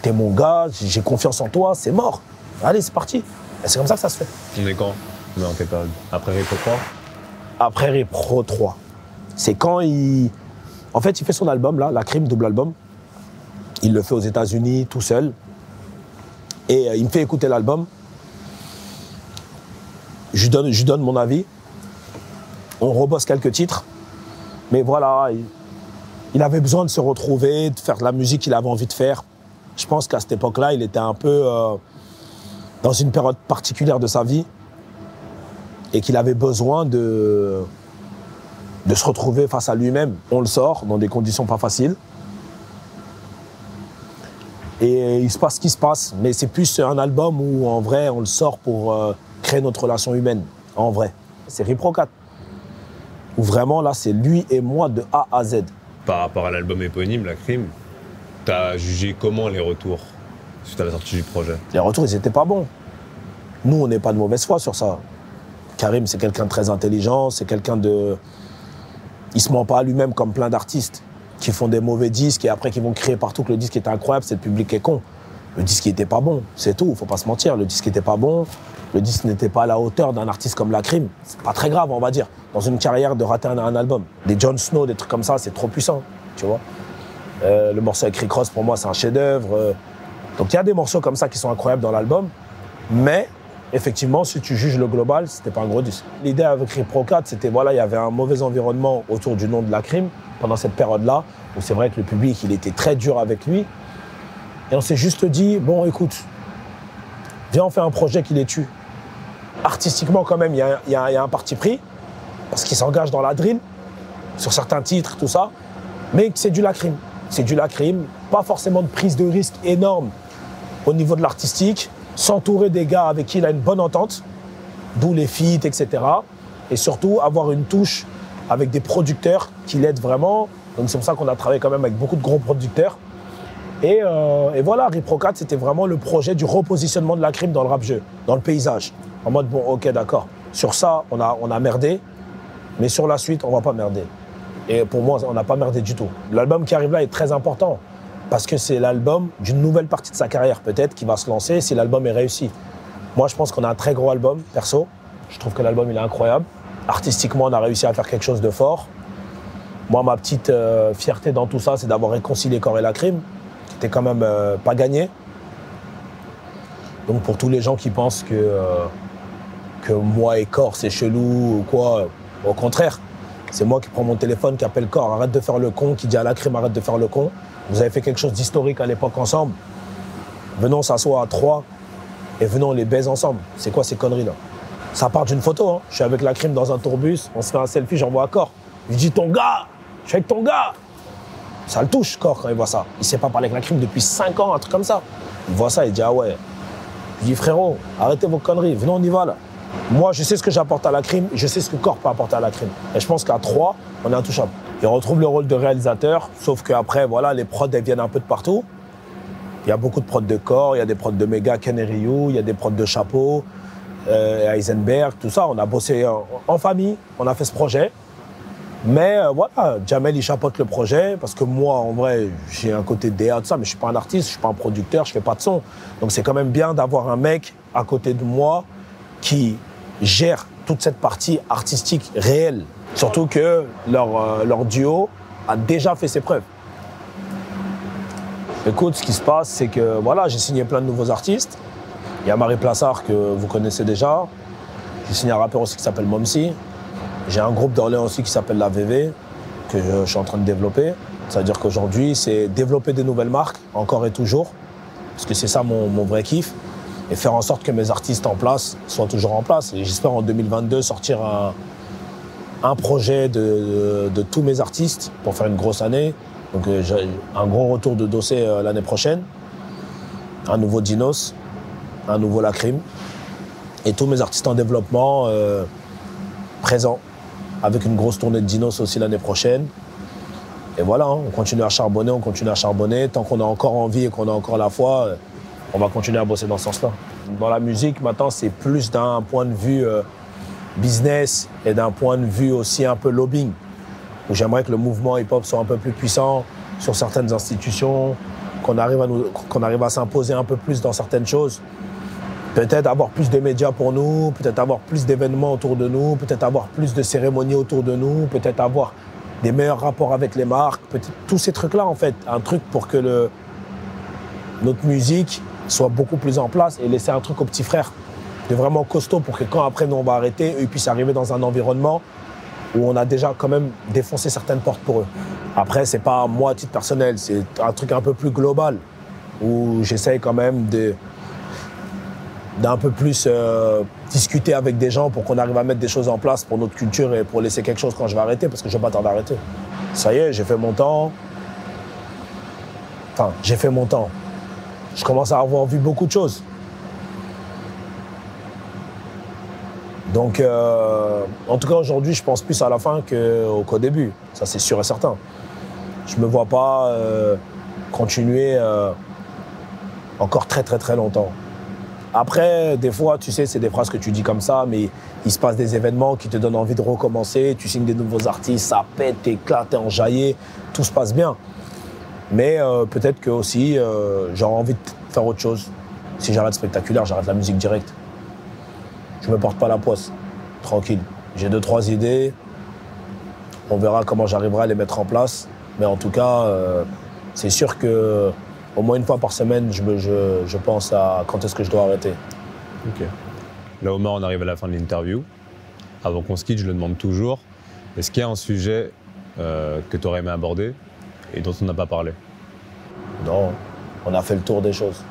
T'es mon gars, j'ai confiance en toi, c'est mort. Allez, c'est parti. Et c'est comme ça que ça se fait. On est quand? On est en quelle période? Après Repro 3? Après Repro 3. C'est quand il... En fait, il fait son album, là, La Crime, double album. Il le fait aux États-Unis, tout seul. Et il me fait écouter l'album. Je lui donne mon avis. On rebosse quelques titres. Mais voilà, il avait besoin de se retrouver, de faire de la musique qu'il avait envie de faire. Je pense qu'à cette époque-là, il était un peu dans une période particulière de sa vie. Et qu'il avait besoin de se retrouver face à lui-même. On le sort dans des conditions pas faciles. Et il se passe ce qui se passe. Mais c'est plus un album où, en vrai, on le sort pour créer notre relation humaine. En vrai. C'est Repro 4. Où vraiment, là, c'est lui et moi de A à Z. Par rapport à l'album éponyme, La Crime, t'as jugé comment les retours suite à la sortie du projet? Les retours, ils n'étaient pas bons. Nous, on n'est pas de mauvaise foi sur ça. Karim, c'est quelqu'un de très intelligent, c'est quelqu'un de... Il se ment pas à lui-même comme plein d'artistes qui font des mauvais disques et après qui vont crier partout que le disque était incroyable, c'est le public qui est con. Le disque n'était pas bon, c'est tout, faut pas se mentir. Le disque n'était pas bon, le disque n'était pas à la hauteur d'un artiste comme La Crime. C'est pas très grave, on va dire, dans une carrière de rater un album. Des Jon Snow, des trucs comme ça, c'est trop puissant, tu vois. Le morceau avec Rick Ross, pour moi, c'est un chef-d'œuvre. Donc il y a des morceaux comme ça qui sont incroyables dans l'album, mais... Effectivement, si tu juges le global, c'était pas un gros disque. L'idée avec Repro 4, c'était voilà, il y avait un mauvais environnement autour du nom de La Crime pendant cette période-là, où c'est vrai que le public, il était très dur avec lui. Et on s'est juste dit, bon, écoute, viens, on fait un projet qui les tue. Artistiquement, quand même, il y a un parti pris, parce qu'il s'engage dans la drill, sur certains titres, tout ça, mais c'est du La Crime. C'est du La Crime, pas forcément de prise de risque énorme au niveau de l'artistique, s'entourer des gars avec qui il a une bonne entente, d'où les feats, etc. Et surtout, avoir une touche avec des producteurs qui l'aident vraiment. Donc c'est pour ça qu'on a travaillé quand même avec beaucoup de gros producteurs. Et voilà, Repro 4, c'était vraiment le projet du repositionnement de La Crime dans le rap-jeu, dans le paysage. En mode, bon, ok, d'accord. Sur ça, on a merdé, mais sur la suite, on va pas merder. Et pour moi, on n'a pas merdé du tout. L'album qui arrive là est très important. Parce que c'est l'album d'une nouvelle partie de sa carrière, peut-être, qui va se lancer si l'album est réussi. Moi, je pense qu'on a un très gros album, perso. Je trouve que l'album, il est incroyable. Artistiquement, on a réussi à faire quelque chose de fort. Moi, ma petite fierté dans tout ça, c'est d'avoir réconcilié Corps et Lacrim, qui était quand même pas gagné. Donc pour tous les gens qui pensent que moi et Corps, c'est chelou ou quoi, au contraire, c'est moi qui prends mon téléphone, qui appelle Corps, arrête de faire le con, qui dit à Lacrim, arrête de faire le con. Vous avez fait quelque chose d'historique à l'époque ensemble. Venons s'asseoir à 3 et venons les baiser ensemble. C'est quoi ces conneries-là? Ça part d'une photo, hein. Je suis avec Lacrim dans un tourbus, on se fait un selfie, j'envoie à Corps. Je dis ton gars, je suis avec ton gars. Ça le touche, Corps, quand il voit ça. Il ne sait pas parler avec Lacrim depuis 5 ans, un truc comme ça. Il voit ça, il dit ah ouais. Je dis frérot, arrêtez vos conneries, venons, on y va là. Moi, je sais ce que j'apporte à Lacrim, je sais ce que Corps peut apporter à Lacrim. Et je pense qu'à 3, on est intouchable. Il retrouve le rôle de réalisateur, sauf qu'après, voilà, les prods, elles viennent un peu de partout. Il y a beaucoup de prods de Corps, il y a des prods de Mega, Ken et Ryu, il y a des prods de Chapeau, Heisenberg, tout ça. On a bossé en famille, on a fait ce projet. Mais voilà, Jamel, il chapeaute le projet, parce que moi, en vrai, j'ai un côté DA, tout ça, mais je ne suis pas un artiste, je ne suis pas un producteur, je ne fais pas de son. Donc c'est quand même bien d'avoir un mec à côté de moi qui gère toute cette partie artistique réelle. Surtout que leur duo a déjà fait ses preuves. Écoute, ce qui se passe, c'est que voilà, j'ai signé plein de nouveaux artistes. Il y a Marie Plassard que vous connaissez déjà. J'ai signé un rappeur aussi qui s'appelle Momsi. J'ai un groupe d'Orléans aussi qui s'appelle la VV, que je suis en train de développer. C'est-à-dire qu'aujourd'hui, c'est développer des nouvelles marques, encore et toujours, parce que c'est ça mon vrai kiff, et faire en sorte que mes artistes en place soient toujours en place. Et j'espère en 2022 sortir un projet de tous mes artistes pour faire une grosse année. Donc j'ai un gros retour de Dossé l'année prochaine, un nouveau Dinos, un nouveau Lacrim, et tous mes artistes en développement présents, avec une grosse tournée de Dinos aussi l'année prochaine. Et voilà, hein, on continue à charbonner. Tant qu'on a encore envie et qu'on a encore la foi, on va continuer à bosser dans ce sens-là. Dans la musique, maintenant, c'est plus d'un point de vue business et d'un point de vue aussi un peu lobbying, où j'aimerais que le mouvement hip-hop soit un peu plus puissant sur certaines institutions, qu'on arrive à s'imposer un peu plus dans certaines choses. Peut-être avoir plus de médias pour nous, peut-être avoir plus d'événements autour de nous, peut-être avoir plus de cérémonies autour de nous, peut-être avoir des meilleurs rapports avec les marques, tous ces trucs-là en fait. Un truc pour que notre musique soit beaucoup plus en place et laisser un truc aux petits frères de vraiment costaud pour que quand après nous on va arrêter, eux ils puissent arriver dans un environnement où on a déjà quand même défoncé certaines portes pour eux. Après c'est pas moi à titre personnel, c'est un truc un peu plus global où j'essaye quand même d'un peu plus discuter avec des gens pour qu'on arrive à mettre des choses en place pour notre culture et pour laisser quelque chose quand je vais arrêter, parce que je ne vais pas tarder à arrêter. Ça y est, j'ai fait mon temps. Enfin, j'ai fait mon temps. Je commence à avoir vu beaucoup de choses. Donc, en tout cas, aujourd'hui, je pense plus à la fin qu'au début. Ça, c'est sûr et certain. Je ne me vois pas continuer encore très, très, très longtemps. Après, des fois, tu sais, c'est des phrases que tu dis comme ça, mais il se passe des événements qui te donnent envie de recommencer. Tu signes des nouveaux artistes, ça pète, t'éclates, t'es enjaillé, tout se passe bien. Mais peut-être que aussi, j'aurais envie de faire autre chose. Si j'arrête spectaculaire, j'arrête la musique directe. Je me porte pas la poisse, tranquille. J'ai 2-3 idées. On verra comment j'arriverai à les mettre en place. Mais en tout cas, c'est sûr que au moins une fois par semaine, je pense à quand est-ce que je dois arrêter. Ok. Là, Omar, on arrive à la fin de l'interview. Avant qu'on se quitte, je le demande toujours. Est-ce qu'il y a un sujet que tu aurais aimé aborder et dont on n'a pas parlé? Non, on a fait le tour des choses,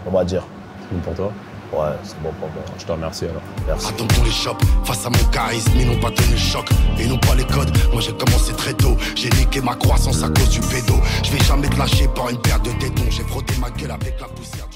on va dire. C'est bon pour toi? Ouais, c'est bon pour moi. Je te remercie alors. Merci. Attends qu'on les chope face à mon charisme, ils n'ont pas tenu le choc, ils n'ont pas les codes. Moi j'ai commencé très tôt, j'ai niqué ma croissance à cause du pédo. Je vais jamais te lâcher par une paire de tétons, j'ai frotté ma gueule avec la poussière.